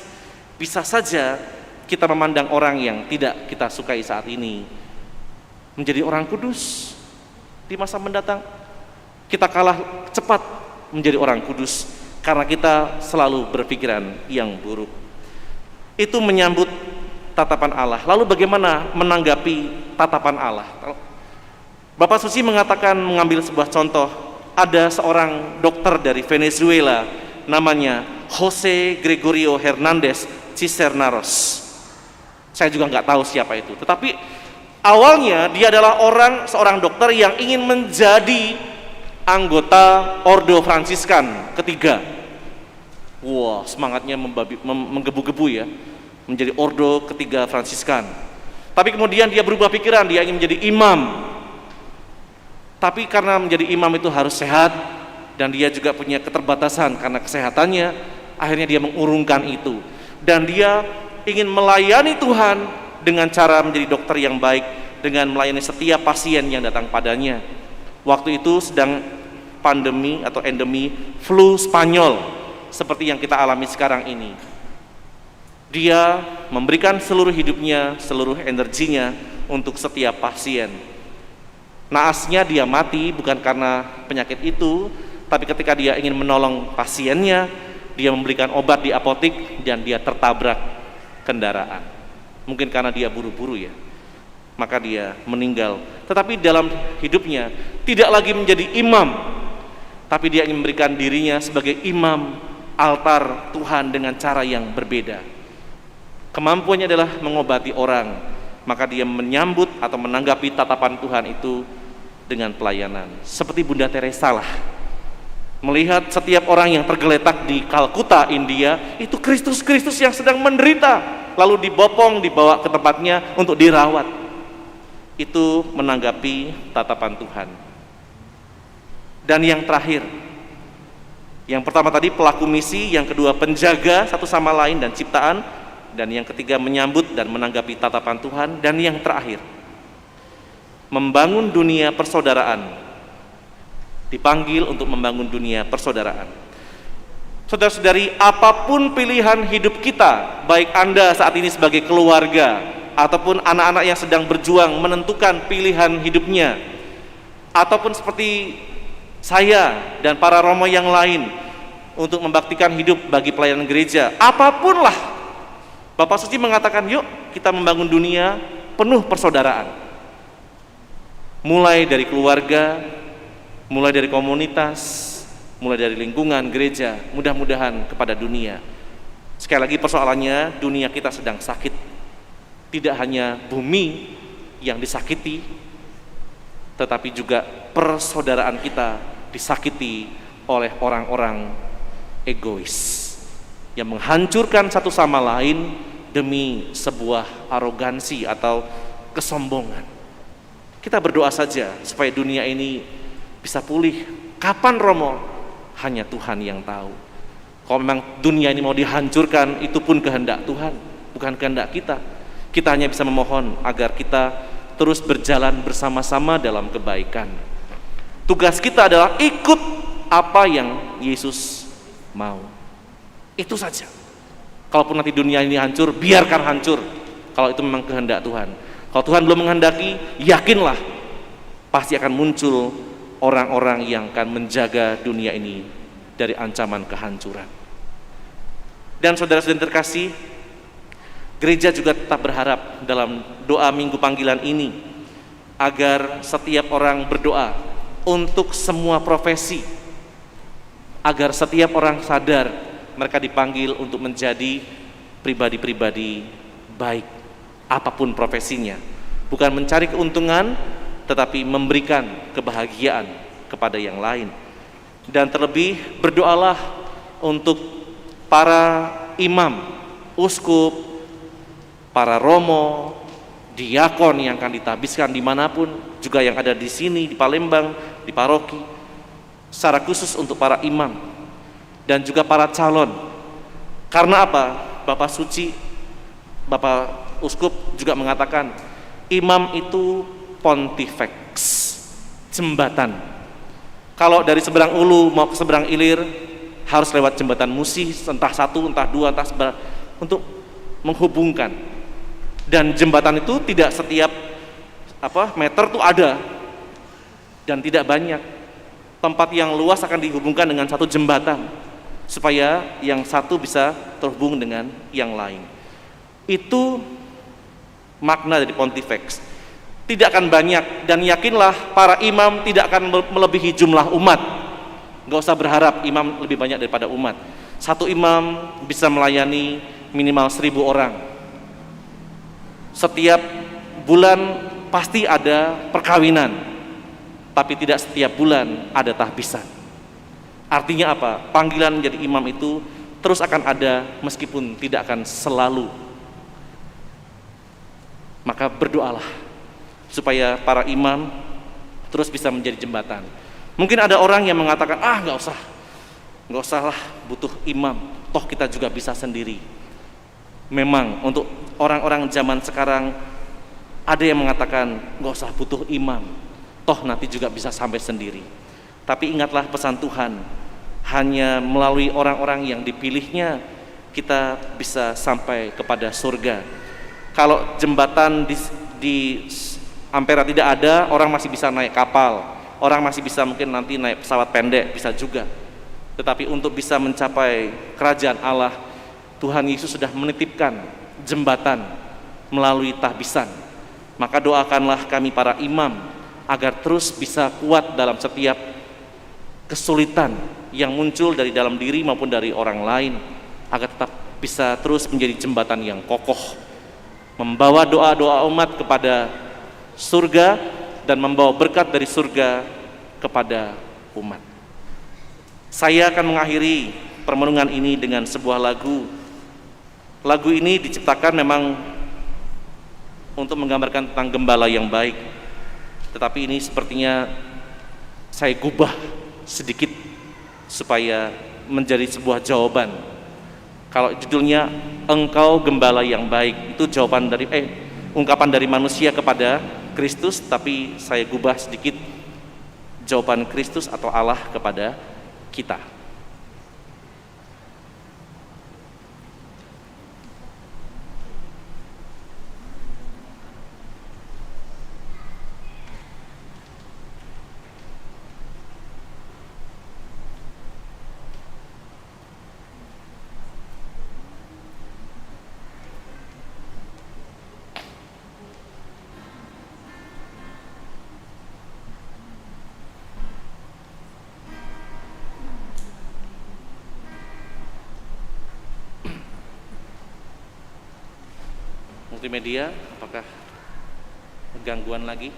bisa saja kita memandang orang yang tidak kita sukai saat ini menjadi orang kudus di masa mendatang. Kita kalah cepat menjadi orang kudus karena kita selalu berpikiran yang buruk. Itu menyambut tatapan Allah. Lalu bagaimana menanggapi tatapan Allah? Bapak Suci mengatakan, mengambil sebuah contoh, ada seorang dokter dari Venezuela namanya Jose Gregorio Hernandez Cisneros. Saya juga nggak tahu siapa itu, tetapi awalnya dia adalah seorang dokter yang ingin menjadi anggota Ordo Fransiskan ketiga. Wah, semangatnya menggebu-gebu ya, menjadi Ordo ketiga Fransiskan. Tapi kemudian dia berubah pikiran, dia ingin menjadi imam. Tapi karena menjadi imam itu harus sehat, dan dia juga punya keterbatasan karena kesehatannya, akhirnya dia mengurungkan itu. Dan dia ingin melayani Tuhan dengan cara menjadi dokter yang baik, dengan melayani setiap pasien yang datang padanya. Waktu itu sedang pandemi atau endemi flu Spanyol seperti yang kita alami sekarang ini. Dia memberikan seluruh hidupnya, seluruh energinya untuk setiap pasien. Naasnya dia mati bukan karena penyakit itu, tapi ketika dia ingin menolong pasiennya, dia memberikan obat di apotik dan dia tertabrak kendaraan. Mungkin karena dia buru-buru ya, maka dia meninggal. Tetapi dalam hidupnya tidak lagi menjadi imam, tapi dia ingin memberikan dirinya sebagai imam altar Tuhan dengan cara yang berbeda. Kemampuannya adalah mengobati orang, maka dia menyambut atau menanggapi tatapan Tuhan itu dengan pelayanan. Seperti Bunda Teresa lah, melihat setiap orang yang tergeletak di Kalkuta, India, itu Kristus yang sedang menderita, lalu dibopong, dibawa ke tempatnya untuk dirawat. Itu menanggapi tatapan Tuhan. Dan yang terakhir, yang pertama tadi pelaku misi, yang kedua penjaga satu sama lain dan ciptaan, dan yang ketiga menyambut dan menanggapi tatapan Tuhan, dan yang terakhir membangun dunia persaudaraan. Dipanggil untuk membangun dunia persaudaraan. Saudara-saudari, apapun pilihan hidup kita, baik Anda saat ini sebagai keluarga ataupun anak-anak yang sedang berjuang menentukan pilihan hidupnya, ataupun seperti saya dan para romo yang lain untuk membaktikan hidup bagi pelayanan gereja, apapun lah, Bapak Suci mengatakan, yuk kita membangun dunia penuh persaudaraan. Mulai dari keluarga, mulai dari komunitas, mulai dari lingkungan gereja, mudah-mudahan kepada dunia. Sekali lagi persoalannya, dunia kita sedang sakit. Tidak hanya bumi yang disakiti, tetapi juga persaudaraan kita disakiti oleh orang-orang egois yang menghancurkan satu sama lain demi sebuah arogansi atau kesombongan. Kita berdoa saja supaya dunia ini bisa pulih. Kapan Romo? Hanya Tuhan yang tahu. Kalau memang dunia ini mau dihancurkan, itu pun kehendak Tuhan, bukan kehendak kita. Kita hanya bisa memohon agar kita terus berjalan bersama-sama dalam kebaikan. Tugas kita adalah ikut apa yang Yesus mau. Itu saja. Kalaupun nanti dunia ini hancur, biarkan hancur. Kalau itu memang kehendak Tuhan. Kalau Tuhan belum menghendaki, yakinlah pasti akan muncul orang-orang yang akan menjaga dunia ini dari ancaman kehancuran. Dan saudara-saudara terkasih, gereja juga tetap berharap dalam doa minggu panggilan ini agar setiap orang berdoa untuk semua profesi, agar setiap orang sadar mereka dipanggil untuk menjadi pribadi-pribadi baik, apapun profesinya, bukan mencari keuntungan, tetapi memberikan kebahagiaan kepada yang lain. Dan terlebih berdoalah untuk para imam, uskup, para romo, diakon yang akan ditabiskan dimanapun, juga yang ada di sini, di Palembang, di paroki, secara khusus untuk para imam dan juga para calon. Karena apa? Bapak Suci, Bapak Uskup juga mengatakan, imam itu pontifex, jembatan. Kalau dari seberang ulu mau ke seberang ilir, harus lewat jembatan Musi, entah satu, entah dua, entah seberang, untuk menghubungkan. Dan jembatan itu tidak setiap meter tuh ada, dan tidak banyak. Tempat yang luas akan dihubungkan dengan satu jembatan, supaya yang satu bisa terhubung dengan yang lain. Itu makna dari pontifex. Tidak akan banyak, dan yakinlah para imam tidak akan melebihi jumlah umat. Gak usah berharap imam lebih banyak daripada umat. Satu imam bisa melayani minimal 1000 orang. Setiap bulan pasti ada perkawinan, tapi tidak setiap bulan ada tahbisan. Artinya apa? Panggilan menjadi imam itu terus akan ada meskipun tidak akan selalu. Maka berdoalah supaya para imam terus bisa menjadi jembatan. Mungkin ada orang yang mengatakan, nggak usah lah butuh imam, toh kita juga bisa sendiri. Memang untuk orang-orang zaman sekarang ada yang mengatakan nggak usah butuh imam, toh nanti juga bisa sampai sendiri. Tapi ingatlah pesan Tuhan, hanya melalui orang-orang yang dipilihnya kita bisa sampai kepada surga. Kalau jembatan di Ampera tidak ada, orang masih bisa naik kapal, orang masih bisa mungkin nanti naik pesawat pendek, bisa juga. Tetapi untuk bisa mencapai kerajaan Allah, Tuhan Yesus sudah menitipkan jembatan melalui tahbisan. Maka doakanlah kami para imam agar terus bisa kuat dalam setiap kesulitan yang muncul dari dalam diri maupun dari orang lain, agar tetap bisa terus menjadi jembatan yang kokoh, membawa doa-doa umat kepada surga dan membawa berkat dari surga kepada umat. Saya akan mengakhiri permenungan ini dengan sebuah lagu. Lagu ini diciptakan memang untuk menggambarkan tentang gembala yang baik, tetapi ini sepertinya saya gubah sedikit supaya menjadi sebuah jawaban. Kalau judulnya Engkau Gembala yang Baik, itu jawaban dari ungkapan dari manusia kepada Kristus, tapi saya gubah sedikit jawaban Kristus atau Allah kepada kita. Multimedia, apakah gangguan lagi?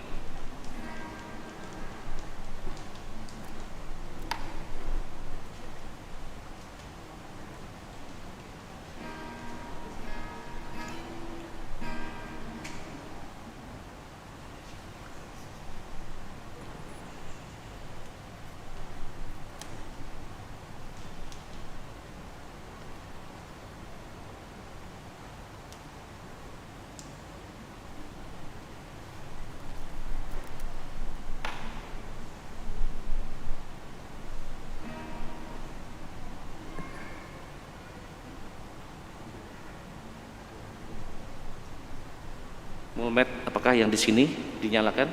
Mulmet, apakah yang di sini dinyalakan?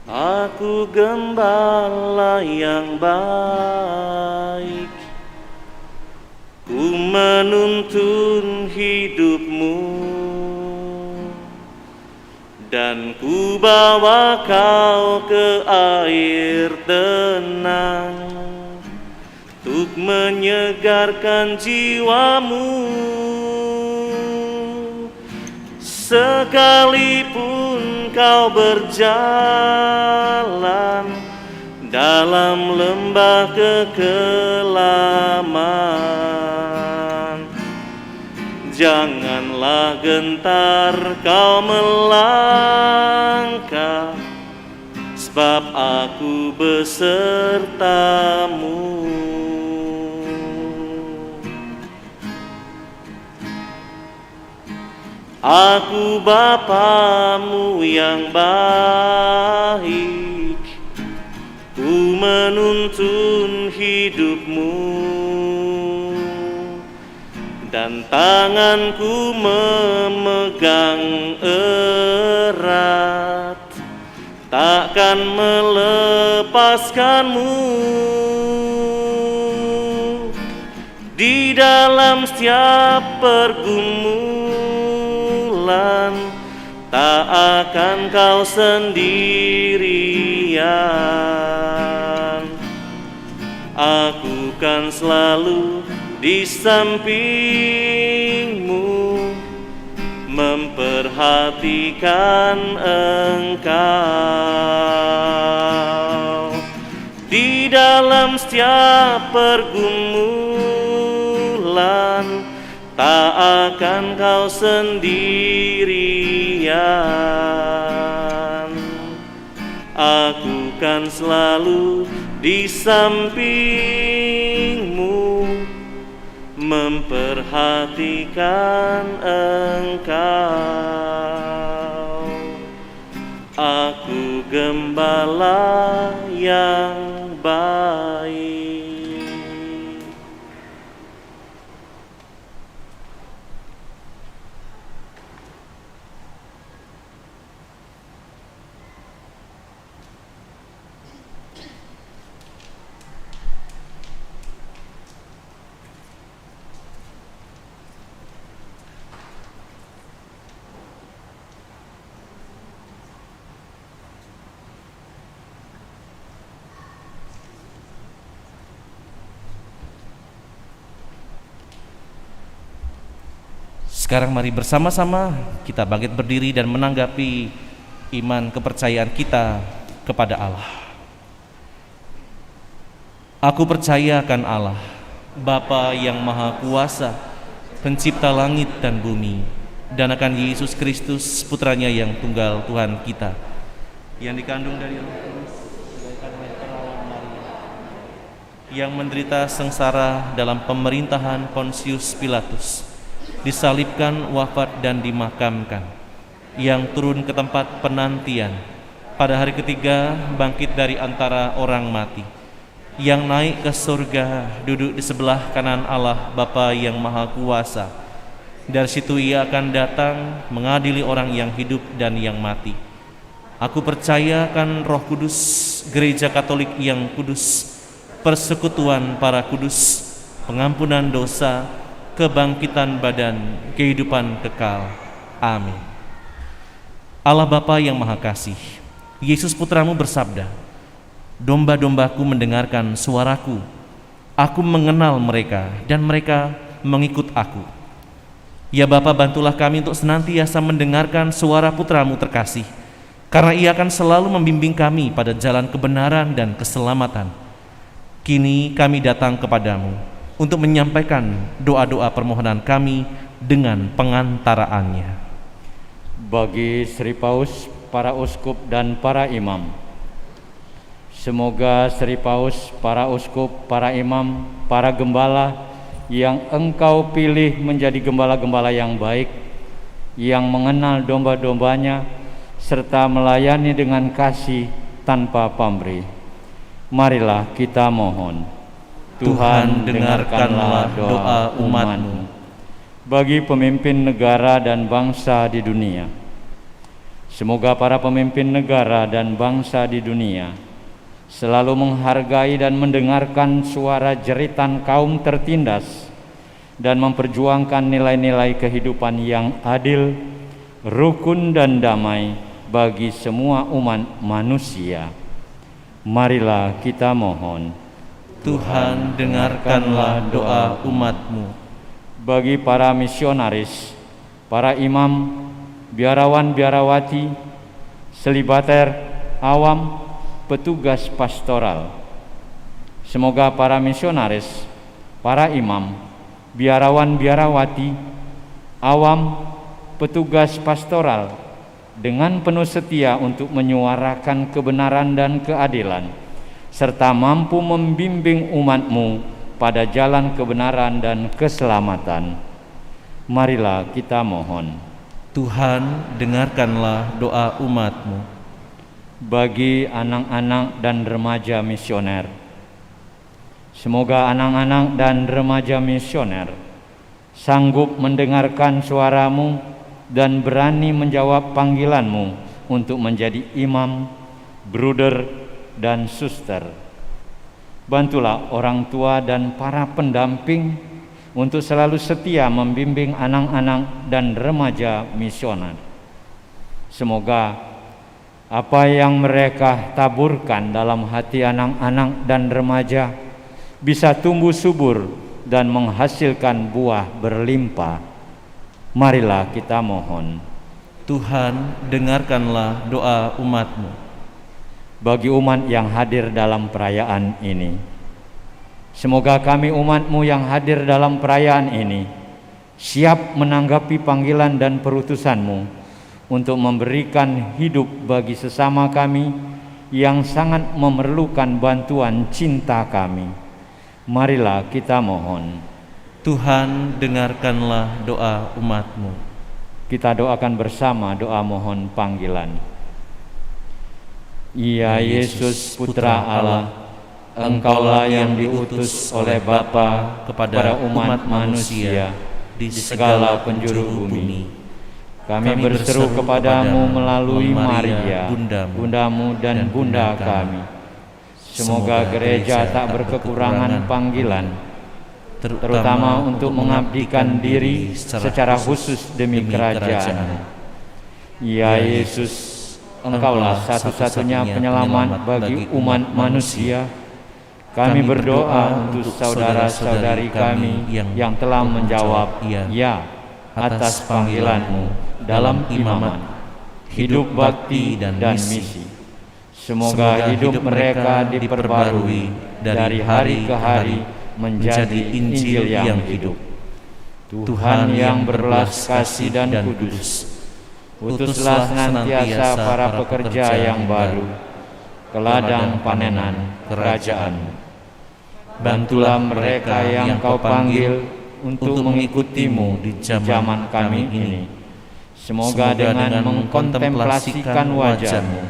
Aku gembala yang baik, ku menuntun hidupmu, dan ku bawa kau ke air tenang untuk menyegarkan jiwamu. Sekalipun kau berjalan dalam lembah kekelaman, janganlah gentar kau melangkah, sebab aku besertamu. Aku Bapamu yang baik, ku menuntun hidupmu, dan tanganku memegang erat, takkan melepaskanmu. Di dalam setiap pergumulan, tak akan kau sendirian. Aku kan selalu di sampingmu, memperhatikan engkau. Di dalam setiap pergumulan, tak akan kau sendirian. Aku kan selalu di sampingmu, memperhatikan memperhatikan Engkau. Aku gembala yang baik. Sekarang mari bersama-sama kita bangkit berdiri dan menanggapi iman kepercayaan kita kepada Allah. Aku percaya akan Allah, Bapa yang Maha Kuasa, Pencipta langit dan bumi, dan akan Yesus Kristus, Putranya yang tunggal Tuhan kita, yang dikandung dari Roh Kudus, dilahirkan oleh perawan Maria, yang menderita sengsara dalam pemerintahan Pontius Pilatus, disalibkan, wafat dan dimakamkan, yang turun ke tempat penantian, pada hari ketiga bangkit dari antara orang mati, yang naik ke surga, duduk di sebelah kanan Allah Bapa yang Maha Kuasa. Dari situ Ia akan datang mengadili orang yang hidup dan yang mati. Aku percaya akan Roh Kudus, Gereja Katolik yang kudus, persekutuan para kudus, pengampunan dosa, kebangkitan badan, kehidupan kekal. Amin. Allah Bapa yang Maha Kasih, Yesus Putramu bersabda, domba-dombaku mendengarkan suaraku, aku mengenal mereka dan mereka mengikut aku. Ya Bapa, bantulah kami untuk senantiasa mendengarkan suara Putramu terkasih, karena Ia akan selalu membimbing kami pada jalan kebenaran dan keselamatan. Kini kami datang kepadamu untuk menyampaikan doa-doa permohonan kami dengan pengantaraannya. Bagi Sri Paus, para uskup dan para imam, semoga Sri Paus, para uskup, para imam, para gembala yang Engkau pilih menjadi gembala-gembala yang baik, yang mengenal domba-dombanya, serta melayani dengan kasih tanpa pamrih. Marilah kita mohon. Tuhan, dengarkanlah doa umat-Mu. Bagi pemimpin negara dan bangsa di dunia, semoga para pemimpin negara dan bangsa di dunia selalu menghargai dan mendengarkan suara jeritan kaum tertindas dan memperjuangkan nilai-nilai kehidupan yang adil, rukun dan damai bagi semua umat manusia. Marilah kita mohon. Tuhan, dengarkanlah doa umat-Mu. Bagi para misionaris, para imam, biarawan-biarawati, selibater, awam, petugas pastoral, semoga para misionaris, para imam, biarawan-biarawati, awam, petugas pastoral dengan penuh setia untuk menyuarakan kebenaran dan keadilan, serta mampu membimbing umat-Mu pada jalan kebenaran dan keselamatan. Marilah kita mohon. Tuhan, dengarkanlah doa umat-Mu. Bagi anak-anak dan remaja misioner, semoga anak-anak dan remaja misioner sanggup mendengarkan suara-Mu dan berani menjawab panggilan-Mu untuk menjadi imam, bruder, dan suster. Bantulah orang tua dan para pendamping untuk selalu setia membimbing anak-anak dan remaja misioner. Semoga apa yang mereka taburkan dalam hati anak-anak dan remaja bisa tumbuh subur dan menghasilkan buah berlimpah. Marilah kita mohon. Tuhan, dengarkanlah doa umat-Mu. Bagi umat yang hadir dalam perayaan ini, semoga kami umat-Mu yang hadir dalam perayaan ini siap menanggapi panggilan dan perutusan-Mu untuk memberikan hidup bagi sesama kami yang sangat memerlukan bantuan cinta kami. Marilah kita mohon. Tuhan, dengarkanlah doa umat-Mu. Kita doakan bersama doa mohon panggilan. Ya Yesus, Putra Allah, Engkaulah yang diutus oleh Bapa kepada umat manusia di segala penjuru bumi. Kami berseru kepadamu melalui Maria, Bundamu dan Bunda kami. Semoga gereja tak berkekurangan panggilan, terutama untuk mengabdikan diri secara khusus demi kerajaan. Ya Yesus, Engkaulah satu-satunya penyelamat bagi umat manusia. Kami berdoa untuk saudara-saudari kami yang telah menjawab ya atas panggilan-Mu dalam imamat, hidup bakti dan misi. Semoga hidup mereka diperbarui dari hari ke hari menjadi Injil yang hidup. Tuhan yang berbelas kasih dan kudus, utuslah senantiasa para pekerja yang baru ke ladang panenan kerajaan. Bantulah mereka yang Kau panggil untuk mengikutimu di zaman kami ini. Semoga dengan mengkontemplasikan wajah-Mu,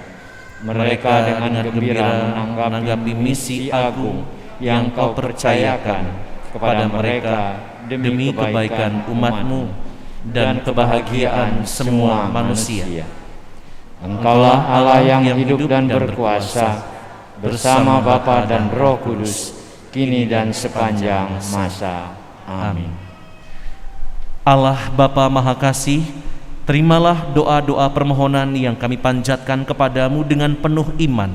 mereka dengan gembira menanggapi misi agung yang Kau percayakan kepada mereka demi kebaikan umat-Mu dan kebahagiaan semua manusia. Engkaulah Allah yang hidup dan berkuasa, bersama Bapa dan Roh Kudus, kini dan sepanjang masa. Amin. Allah Bapa Maha Kasih, terimalah doa-doa permohonan yang kami panjatkan kepadamu dengan penuh iman.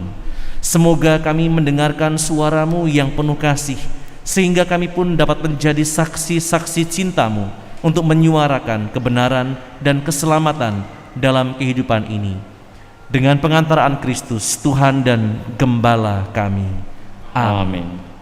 Semoga kami mendengarkan suara-Mu yang penuh kasih, sehingga kami pun dapat menjadi saksi-saksi cinta-Mu untuk menyuarakan kebenaran dan keselamatan dalam kehidupan ini. Dengan pengantaraan Kristus, Tuhan dan Gembala kami. Amin.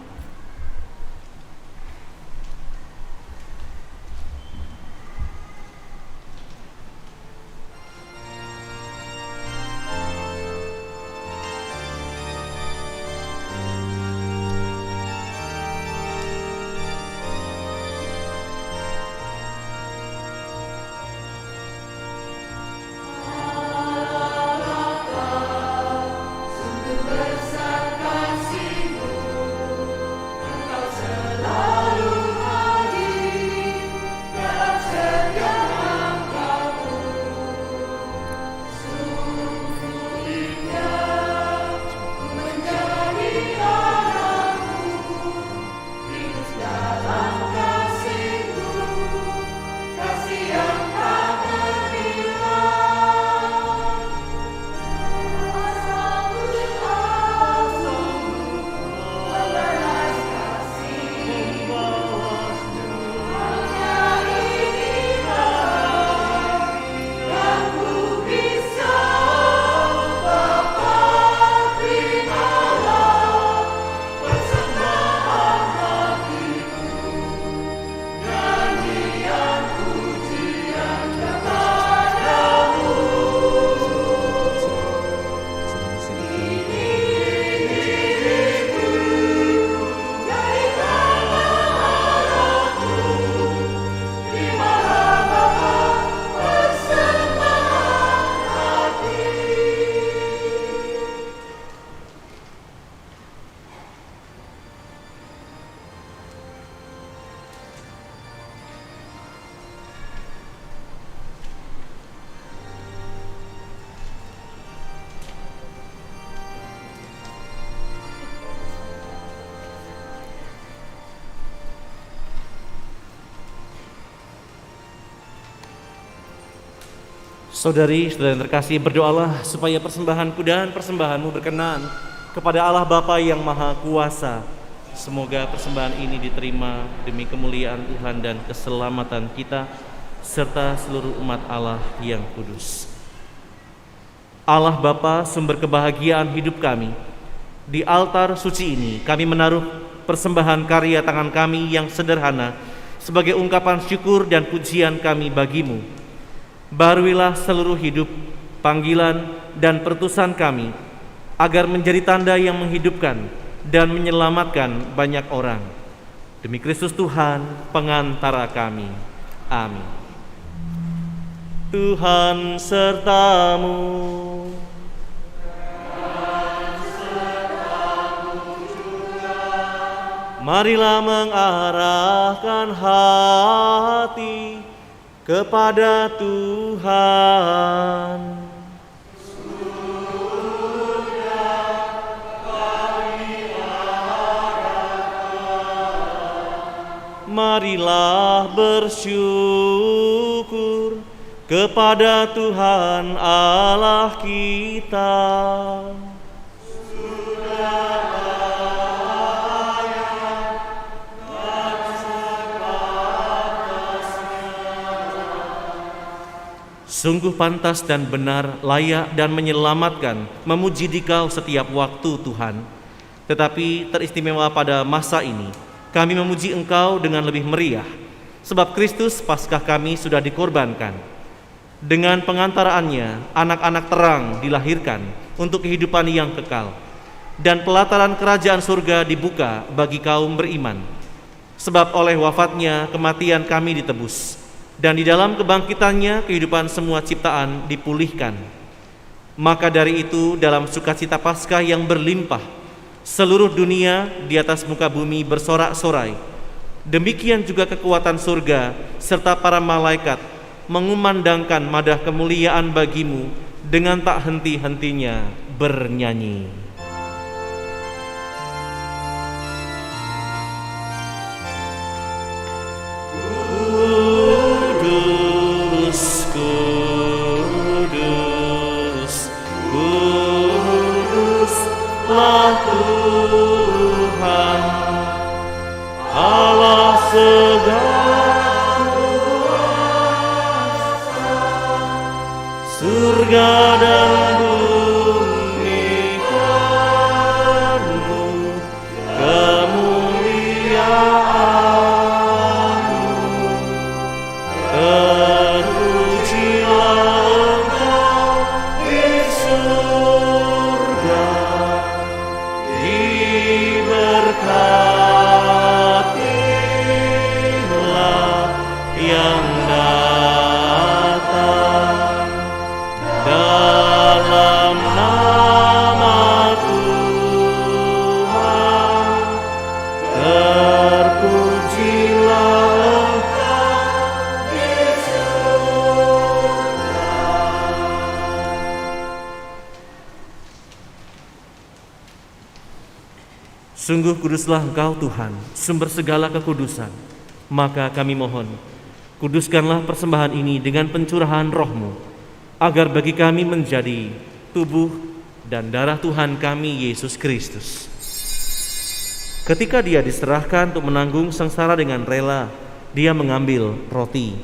Saudari-saudari yang terkasih, berdoalah supaya persembahanku dan persembahanmu berkenan kepada Allah Bapa yang Maha Kuasa. Semoga persembahan ini diterima demi kemuliaan Tuhan dan keselamatan kita, serta seluruh umat Allah yang kudus. Allah Bapa, sumber kebahagiaan hidup kami, di altar suci ini kami menaruh persembahan karya tangan kami yang sederhana sebagai ungkapan syukur dan pujian kami bagimu. Baruilah seluruh hidup, panggilan, dan perutusan kami, agar menjadi tanda yang menghidupkan dan menyelamatkan banyak orang. Demi Kristus Tuhan, pengantara kami. Amin. Tuhan sertamu. Marilah mengarahkan hati kepada Tuhan. Marilah bersyukur kepada Tuhan Allah kita. Sungguh pantas dan benar, layak dan menyelamatkan, memuji Dikau setiap waktu Tuhan. Tetapi teristimewa pada masa ini, kami memuji Engkau dengan lebih meriah, sebab Kristus Paskah kami sudah dikorbankan. Dengan pengantaraannya, anak-anak terang dilahirkan untuk kehidupan yang kekal, dan pelataran kerajaan surga dibuka bagi kaum beriman. Sebab oleh wafatnya kematian kami ditebus, dan di dalam kebangkitannya kehidupan semua ciptaan dipulihkan. Maka dari itu dalam sukacita Paskah yang berlimpah, seluruh dunia di atas muka bumi bersorak-sorai. Demikian juga kekuatan surga serta para malaikat mengumandangkan madah kemuliaan bagimu dengan tak henti-hentinya bernyanyi. Kudus, kudus, kuduslah Tuhan Allah segala kuasa, surga dan bumi penuh kemuliaan-Mu. Terpujilah Engkau di surga, diberkatilah yang datang dalam nama Tuhan. Terpujilah Engkau di surga. Sungguh kuduslah Engkau Tuhan, sumber segala kekudusan. Maka kami mohon, kuduskanlah persembahan ini dengan pencurahan Roh-Mu, agar bagi kami menjadi tubuh dan darah Tuhan kami Yesus Kristus. Ketika Dia diserahkan untuk menanggung sengsara dengan rela, Dia mengambil roti,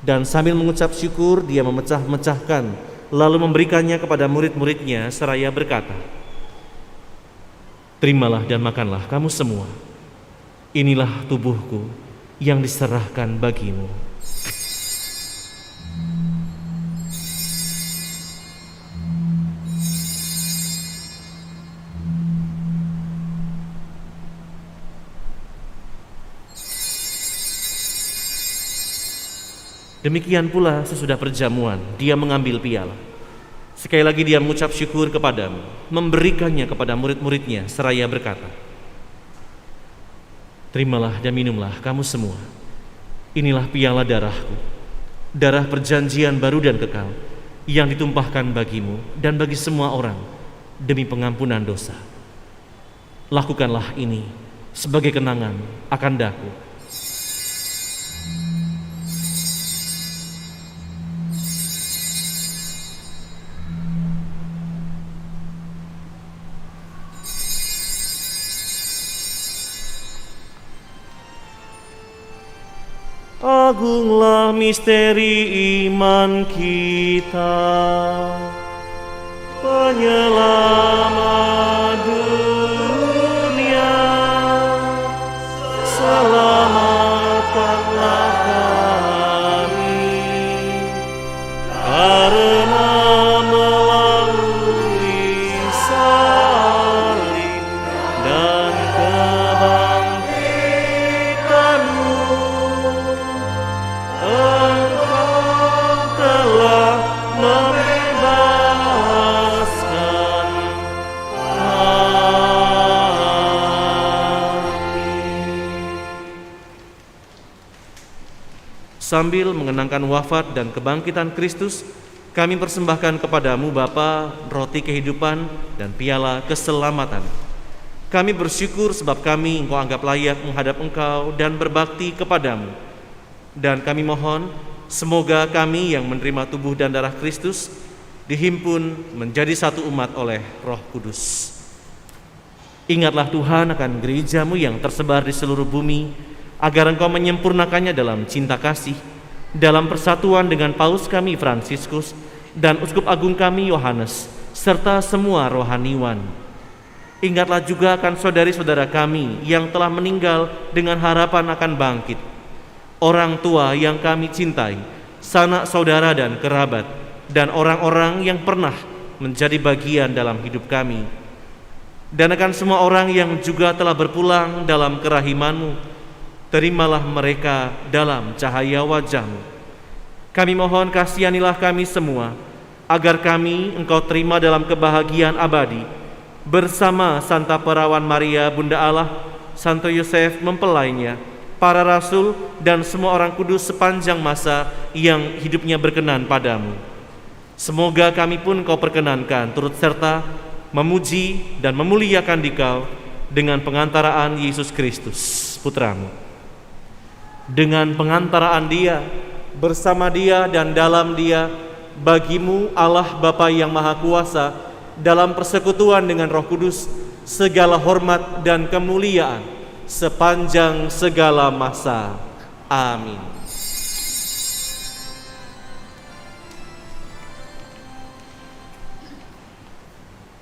dan sambil mengucap syukur Dia memecah-mecahkan, lalu memberikannya kepada murid-muridnya seraya berkata, "Terimalah dan makanlah kamu semua. Inilah tubuhku yang diserahkan bagimu." Demikian pula sesudah perjamuan, Dia mengambil piala. Sekali lagi Dia mengucap syukur kepadamu, memberikannya kepada murid-muridnya seraya berkata, "Terimalah dan minumlah kamu semua. Inilah piala darahku, darah perjanjian baru dan kekal, yang ditumpahkan bagimu dan bagi semua orang demi pengampunan dosa. Lakukanlah ini sebagai kenangan akan daku." Agunglah misteri iman kita, penyelamat dunia. Selamatkanlah kami, karena melalui salib dan kebangkitan Sambil mengenangkan wafat dan kebangkitan Kristus, kami persembahkan kepadamu Bapa roti kehidupan dan piala keselamatan. Kami bersyukur sebab kami Engkau anggap layak menghadap Engkau dan berbakti kepadamu. Dan kami mohon, semoga kami yang menerima tubuh dan darah Kristus dihimpun menjadi satu umat oleh Roh Kudus. Ingatlah Tuhan akan gerejamu yang tersebar di seluruh bumi, agar Engkau menyempurnakannya dalam cinta kasih, dalam persatuan dengan Paus kami Fransiskus dan Uskup Agung kami Yohanes, serta semua rohaniwan. Ingatlah juga akan saudari-saudara kami yang telah meninggal dengan harapan akan bangkit, orang tua yang kami cintai, sanak saudara dan kerabat, dan orang-orang yang pernah menjadi bagian dalam hidup kami, dan akan semua orang yang juga telah berpulang dalam kerahiman-Mu. Terimalah mereka dalam cahaya wajah-Mu. Kami mohon kasihanilah kami semua, agar kami Engkau terima dalam kebahagiaan abadi, bersama Santa Perawan Maria Bunda Allah, Santo Yosef mempelainya, para rasul dan semua orang kudus sepanjang masa yang hidupnya berkenan padamu. Semoga kami pun Engkau perkenankan turut serta memuji dan memuliakan Dikau dengan pengantaraan Yesus Kristus, Putra-Mu. Dengan pengantaraan Dia, bersama Dia dan dalam Dia, bagimu Allah Bapa yang Maha Kuasa, dalam persekutuan dengan Roh Kudus, segala hormat dan kemuliaan sepanjang segala masa. Amin.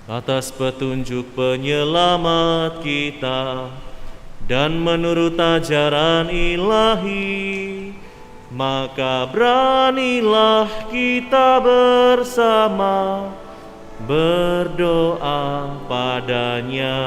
Atas petunjuk penyelamat kita dan menurut ajaran ilahi, maka beranilah kita bersama berdoa padanya.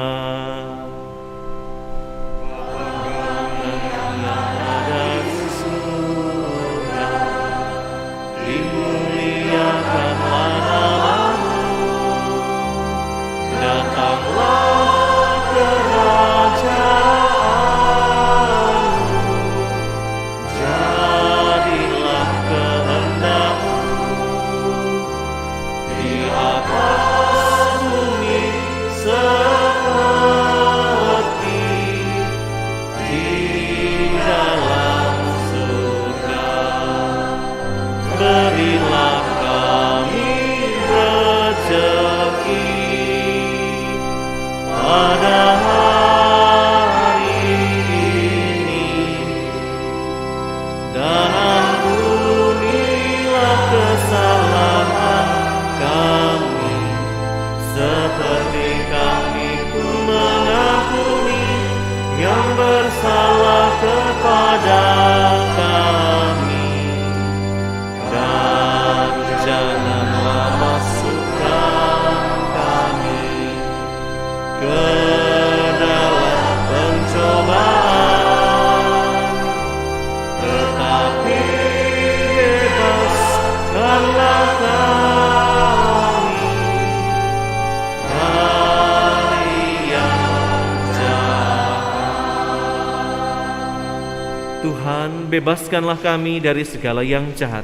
Tuhan, bebaskanlah kami dari segala yang jahat.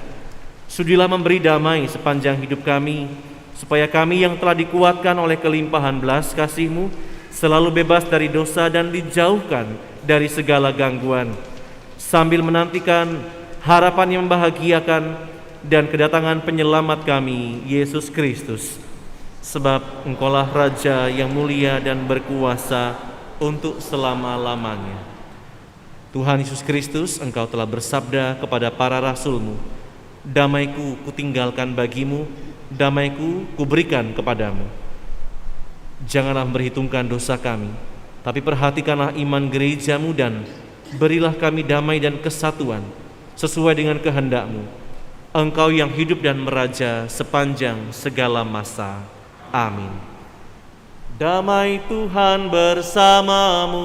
Sudilah memberi damai sepanjang hidup kami, supaya kami yang telah dikuatkan oleh kelimpahan belas kasih-Mu selalu bebas dari dosa dan dijauhkan dari segala gangguan, sambil menantikan harapan yang membahagiakan dan kedatangan penyelamat kami, Yesus Kristus. Sebab Engkaulah Raja yang mulia dan berkuasa untuk selama-lamanya. Tuhan Yesus Kristus, Engkau telah bersabda kepada para rasul-Mu, damaiku kutinggalkan bagimu, damaiku kuberikan kepadamu. Janganlah memperhitungkan dosa kami, tapi perhatikanlah iman gereja-Mu dan berilah kami damai dan kesatuan sesuai dengan kehendak-Mu. Engkau yang hidup dan meraja sepanjang segala masa. Amin. Damai Tuhan bersamamu.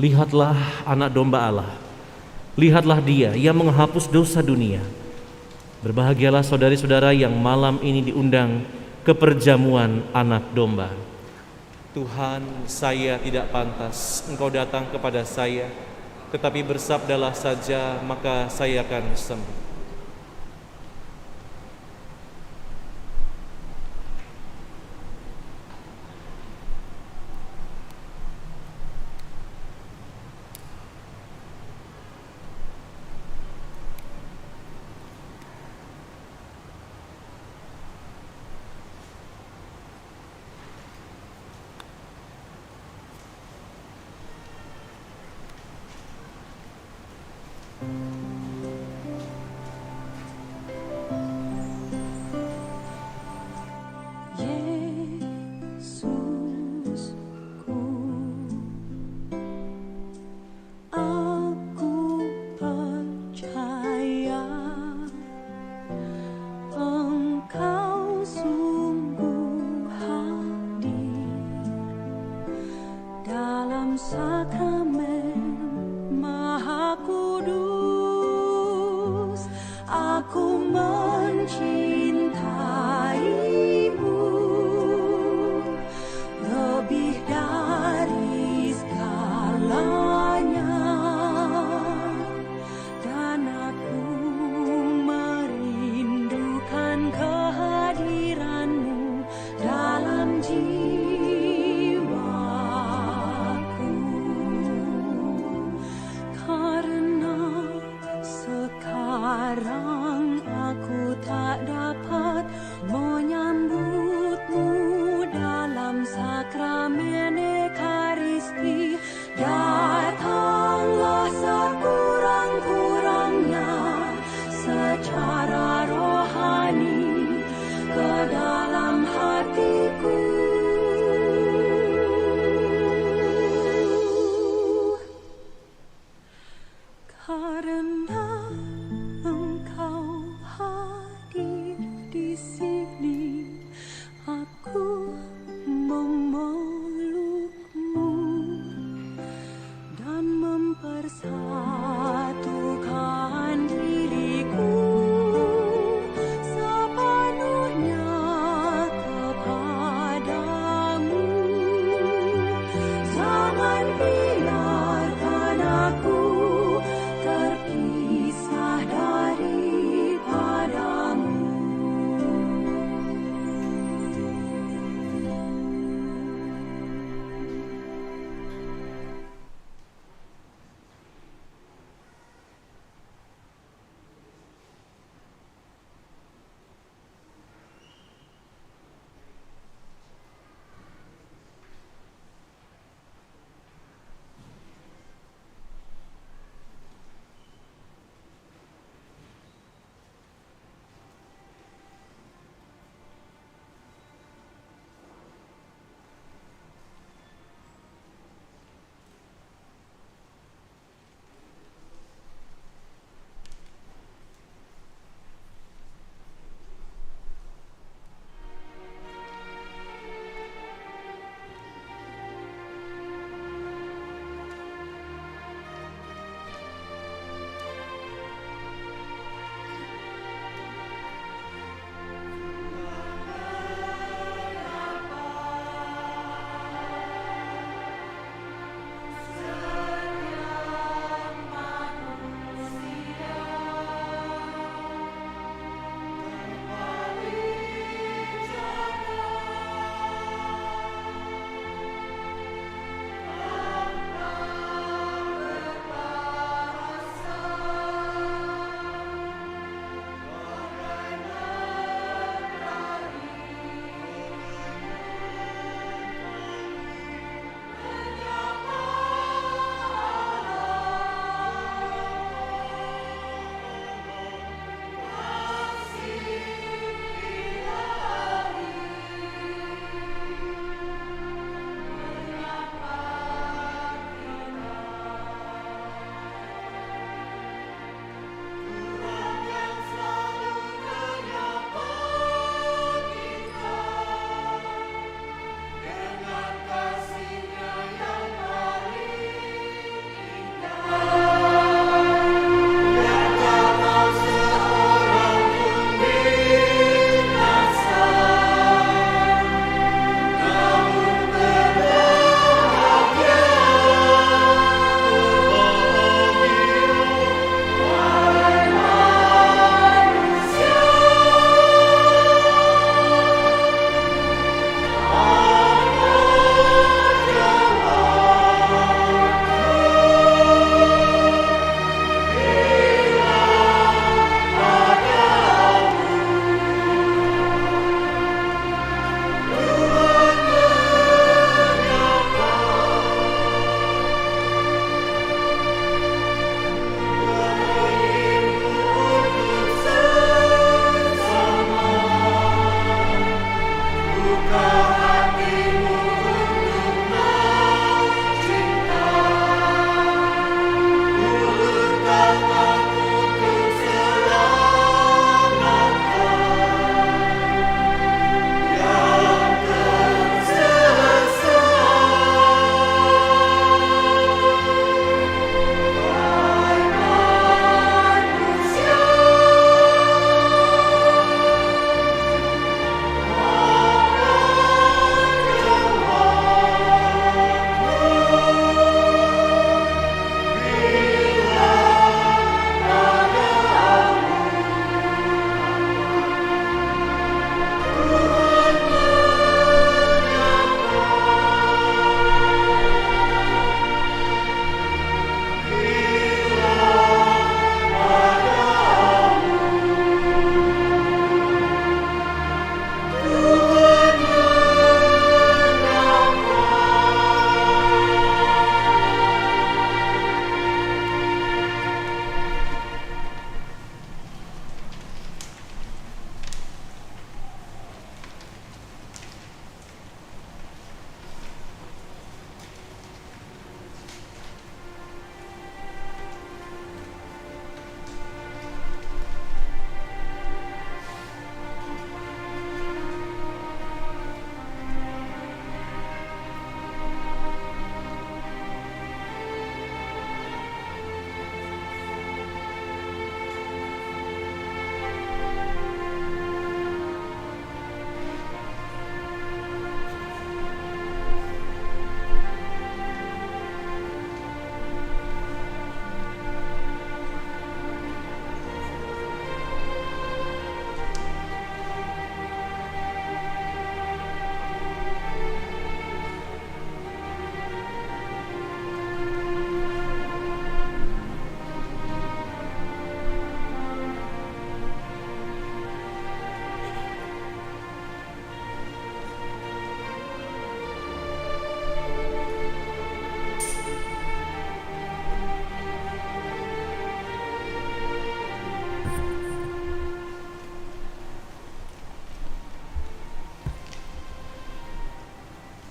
Lihatlah anak domba Allah. Lihatlah Dia yang menghapus dosa dunia. Berbahagialah saudari-saudara yang malam ini diundang ke perjamuan anak domba. Tuhan, saya tidak pantas Engkau datang kepada saya, tetapi bersabdalah saja, maka saya akan sembuh.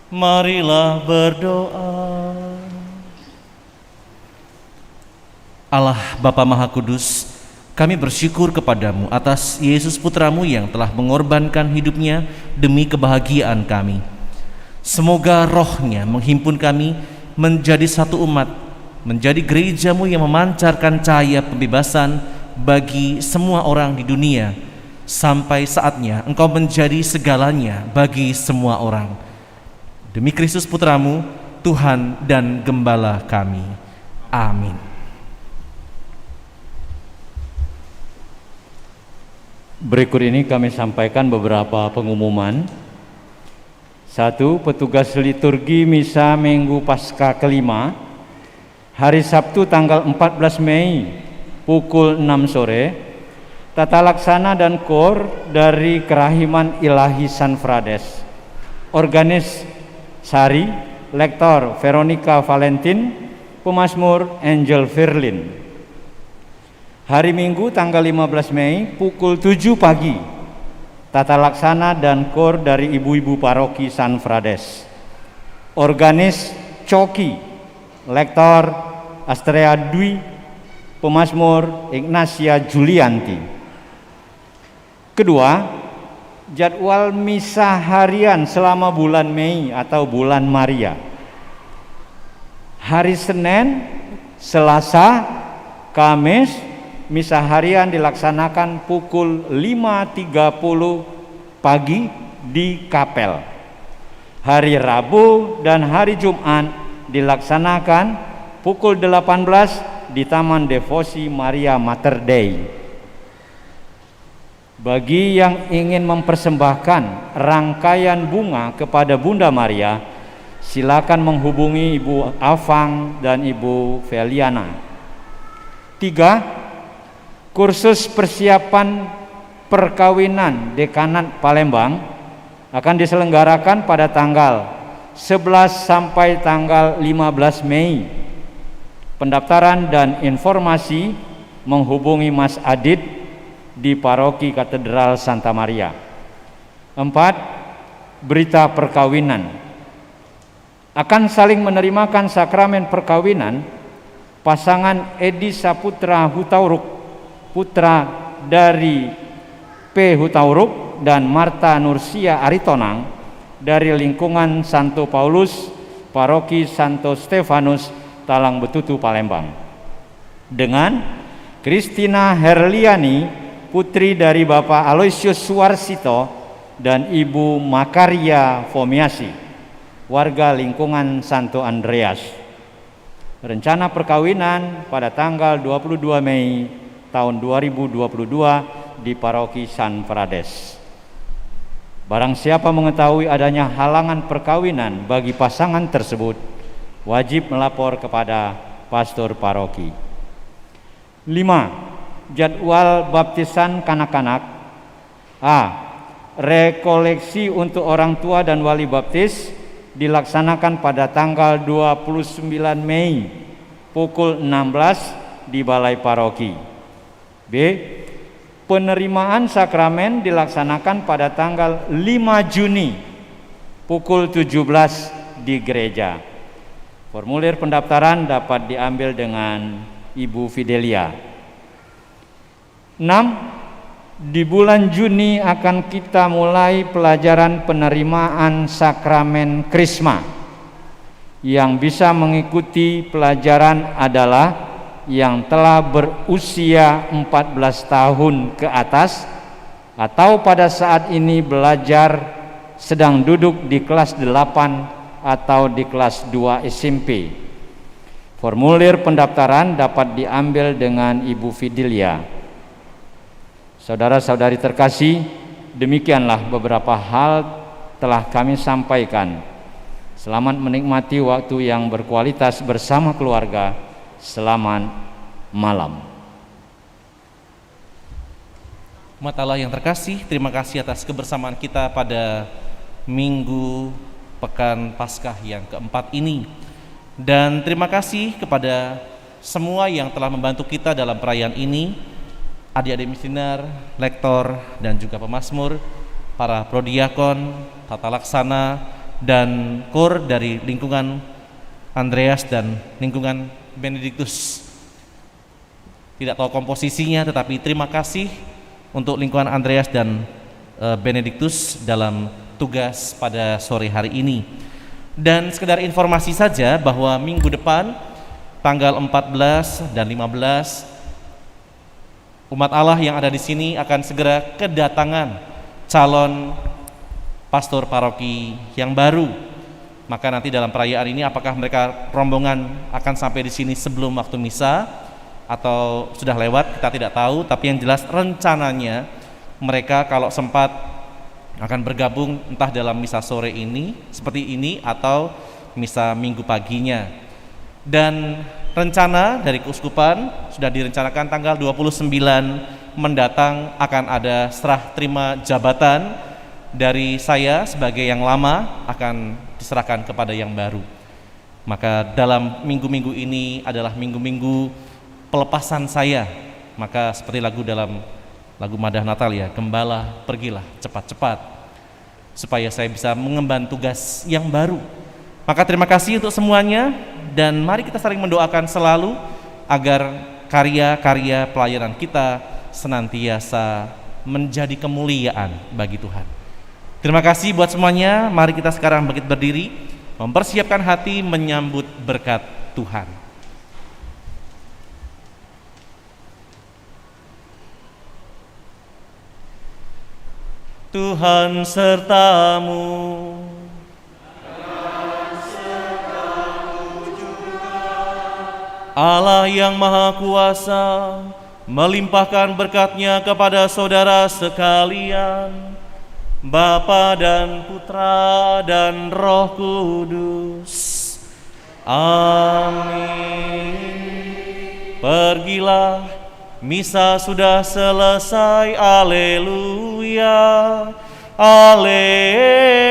Marilah berdoa. Allah Bapa Maha Kudus, kami bersyukur kepadamu atas Yesus Putramu yang telah mengorbankan hidupnya demi kebahagiaan kami. Semoga rohnya menghimpun kami menjadi satu umat, menjadi gerejamu yang memancarkan cahaya pembebasan bagi semua orang di dunia, sampai saatnya Engkau menjadi segalanya bagi semua orang. Demi Kristus Putramu, Tuhan dan Gembala kami. Amin. Berikut ini kami sampaikan beberapa pengumuman. 1. Petugas liturgi Misa Minggu Paskah kelima hari Sabtu tanggal 14 Mei pukul 6 sore, tata laksana dan kor dari Kerahiman Ilahi San Frades. Organis Sari, Lektor Veronica Valentin, Pemazmur Angel Firlin. Hari Minggu tanggal 15 Mei pukul 7 pagi, tata laksana dan kor dari ibu-ibu paroki San Frades. Organis Coki, Lektor Astrea Dwi, Pemazmur Ignacia Julianti. Kedua, jadwal misa harian selama bulan Mei atau bulan Maria. Hari Senin, Selasa, Kamis, misa harian dilaksanakan pukul 5.30 pagi di kapel. Hari Rabu dan hari Jumat dilaksanakan pukul 18 di Taman Devosi Maria Mater Dei. Bagi yang ingin mempersembahkan rangkaian bunga kepada Bunda Maria, silakan menghubungi Ibu Afang dan Ibu Feliana. 3. Kursus persiapan perkawinan Dekanat Palembang akan diselenggarakan pada tanggal 11 sampai tanggal 15 Mei. Pendaftaran dan informasi menghubungi Mas Adit di Paroki Katedral Santa Maria. 4. Berita perkawinan. Akan saling menerimakan sakramen perkawinan pasangan Edi Saputra Hutauruk, putra dari P. Hutauruk, dan Marta Nursia Aritonang dari lingkungan Santo Paulus, Paroki Santo Stefanus, Talang Betutu, Palembang. Dengan Kristina Herliani, putri dari Bapak Aloysius Suwarsito dan Ibu Makaria Fomiasi, warga lingkungan Santo Andreas. Rencana perkawinan pada tanggal 22 Mei tahun 2022 di Paroki San Frades. Barang siapa mengetahui adanya halangan perkawinan bagi pasangan tersebut, wajib melapor kepada pastor paroki. 5. Jadwal baptisan kanak-kanak. A. Rekoleksi untuk orang tua dan wali baptis dilaksanakan pada tanggal 29 Mei pukul 16 di Balai Paroki. B. Penerimaan sakramen dilaksanakan pada tanggal 5 Juni pukul 17 di gereja. Formulir pendaftaran dapat diambil dengan Ibu Fidelia. 6. Di bulan Juni akan kita mulai pelajaran penerimaan sakramen Krisma. Yang bisa mengikuti pelajaran adalah yang telah berusia 14 tahun ke atas atau pada saat ini belajar sedang duduk di kelas 8 atau di kelas 2 SMP. Formulir pendaftaran dapat diambil dengan Ibu Fidelia. Saudara-saudari terkasih, demikianlah beberapa hal telah kami sampaikan. Selamat menikmati waktu yang berkualitas bersama keluarga. Selamat malam. Umat Allah yang terkasih, terima kasih atas kebersamaan kita pada Minggu Pekan Paskah yang keempat ini. Dan terima kasih kepada semua yang telah membantu kita dalam perayaan ini, adik-adik misioner, lektor, dan juga pemazmur, para prodiakon, tata laksana, dan kor dari lingkungan Andreas dan lingkungan Benediktus. Tidak tahu komposisinya, tetapi terima kasih untuk lingkungan Andreas dan Benediktus dalam tugas pada sore hari ini. Dan sekedar informasi saja bahwa minggu depan tanggal 14 dan 15 umat Allah yang ada di sini akan segera kedatangan calon pastor paroki yang baru. Maka nanti dalam perayaan ini apakah mereka rombongan akan sampai di sini sebelum waktu misa atau sudah lewat, kita tidak tahu, tapi yang jelas rencananya mereka kalau sempat akan bergabung entah dalam misa sore ini seperti ini atau misa minggu paginya. Dan rencana dari keuskupan sudah direncanakan tanggal 29 mendatang akan ada serah terima jabatan dari saya sebagai yang lama akan diserahkan kepada yang baru. Maka dalam minggu-minggu ini adalah minggu-minggu pelepasan saya. Maka seperti lagu dalam lagu Madah Natal ya, gembala pergilah cepat-cepat, supaya saya bisa mengemban tugas yang baru. Maka terima kasih untuk semuanya, dan mari kita saling mendoakan selalu agar karya-karya pelayanan kita senantiasa menjadi kemuliaan bagi Tuhan. Terima kasih buat semuanya. Mari kita sekarang bangkit berdiri, mempersiapkan hati menyambut berkat Tuhan. Tuhan sertamu. Allah yang Maha Kuasa melimpahkan berkat-Nya kepada saudara sekalian, Bapa dan Putra dan Roh Kudus. Amin. Pergilah, misa sudah selesai. Haleluya, haleluya.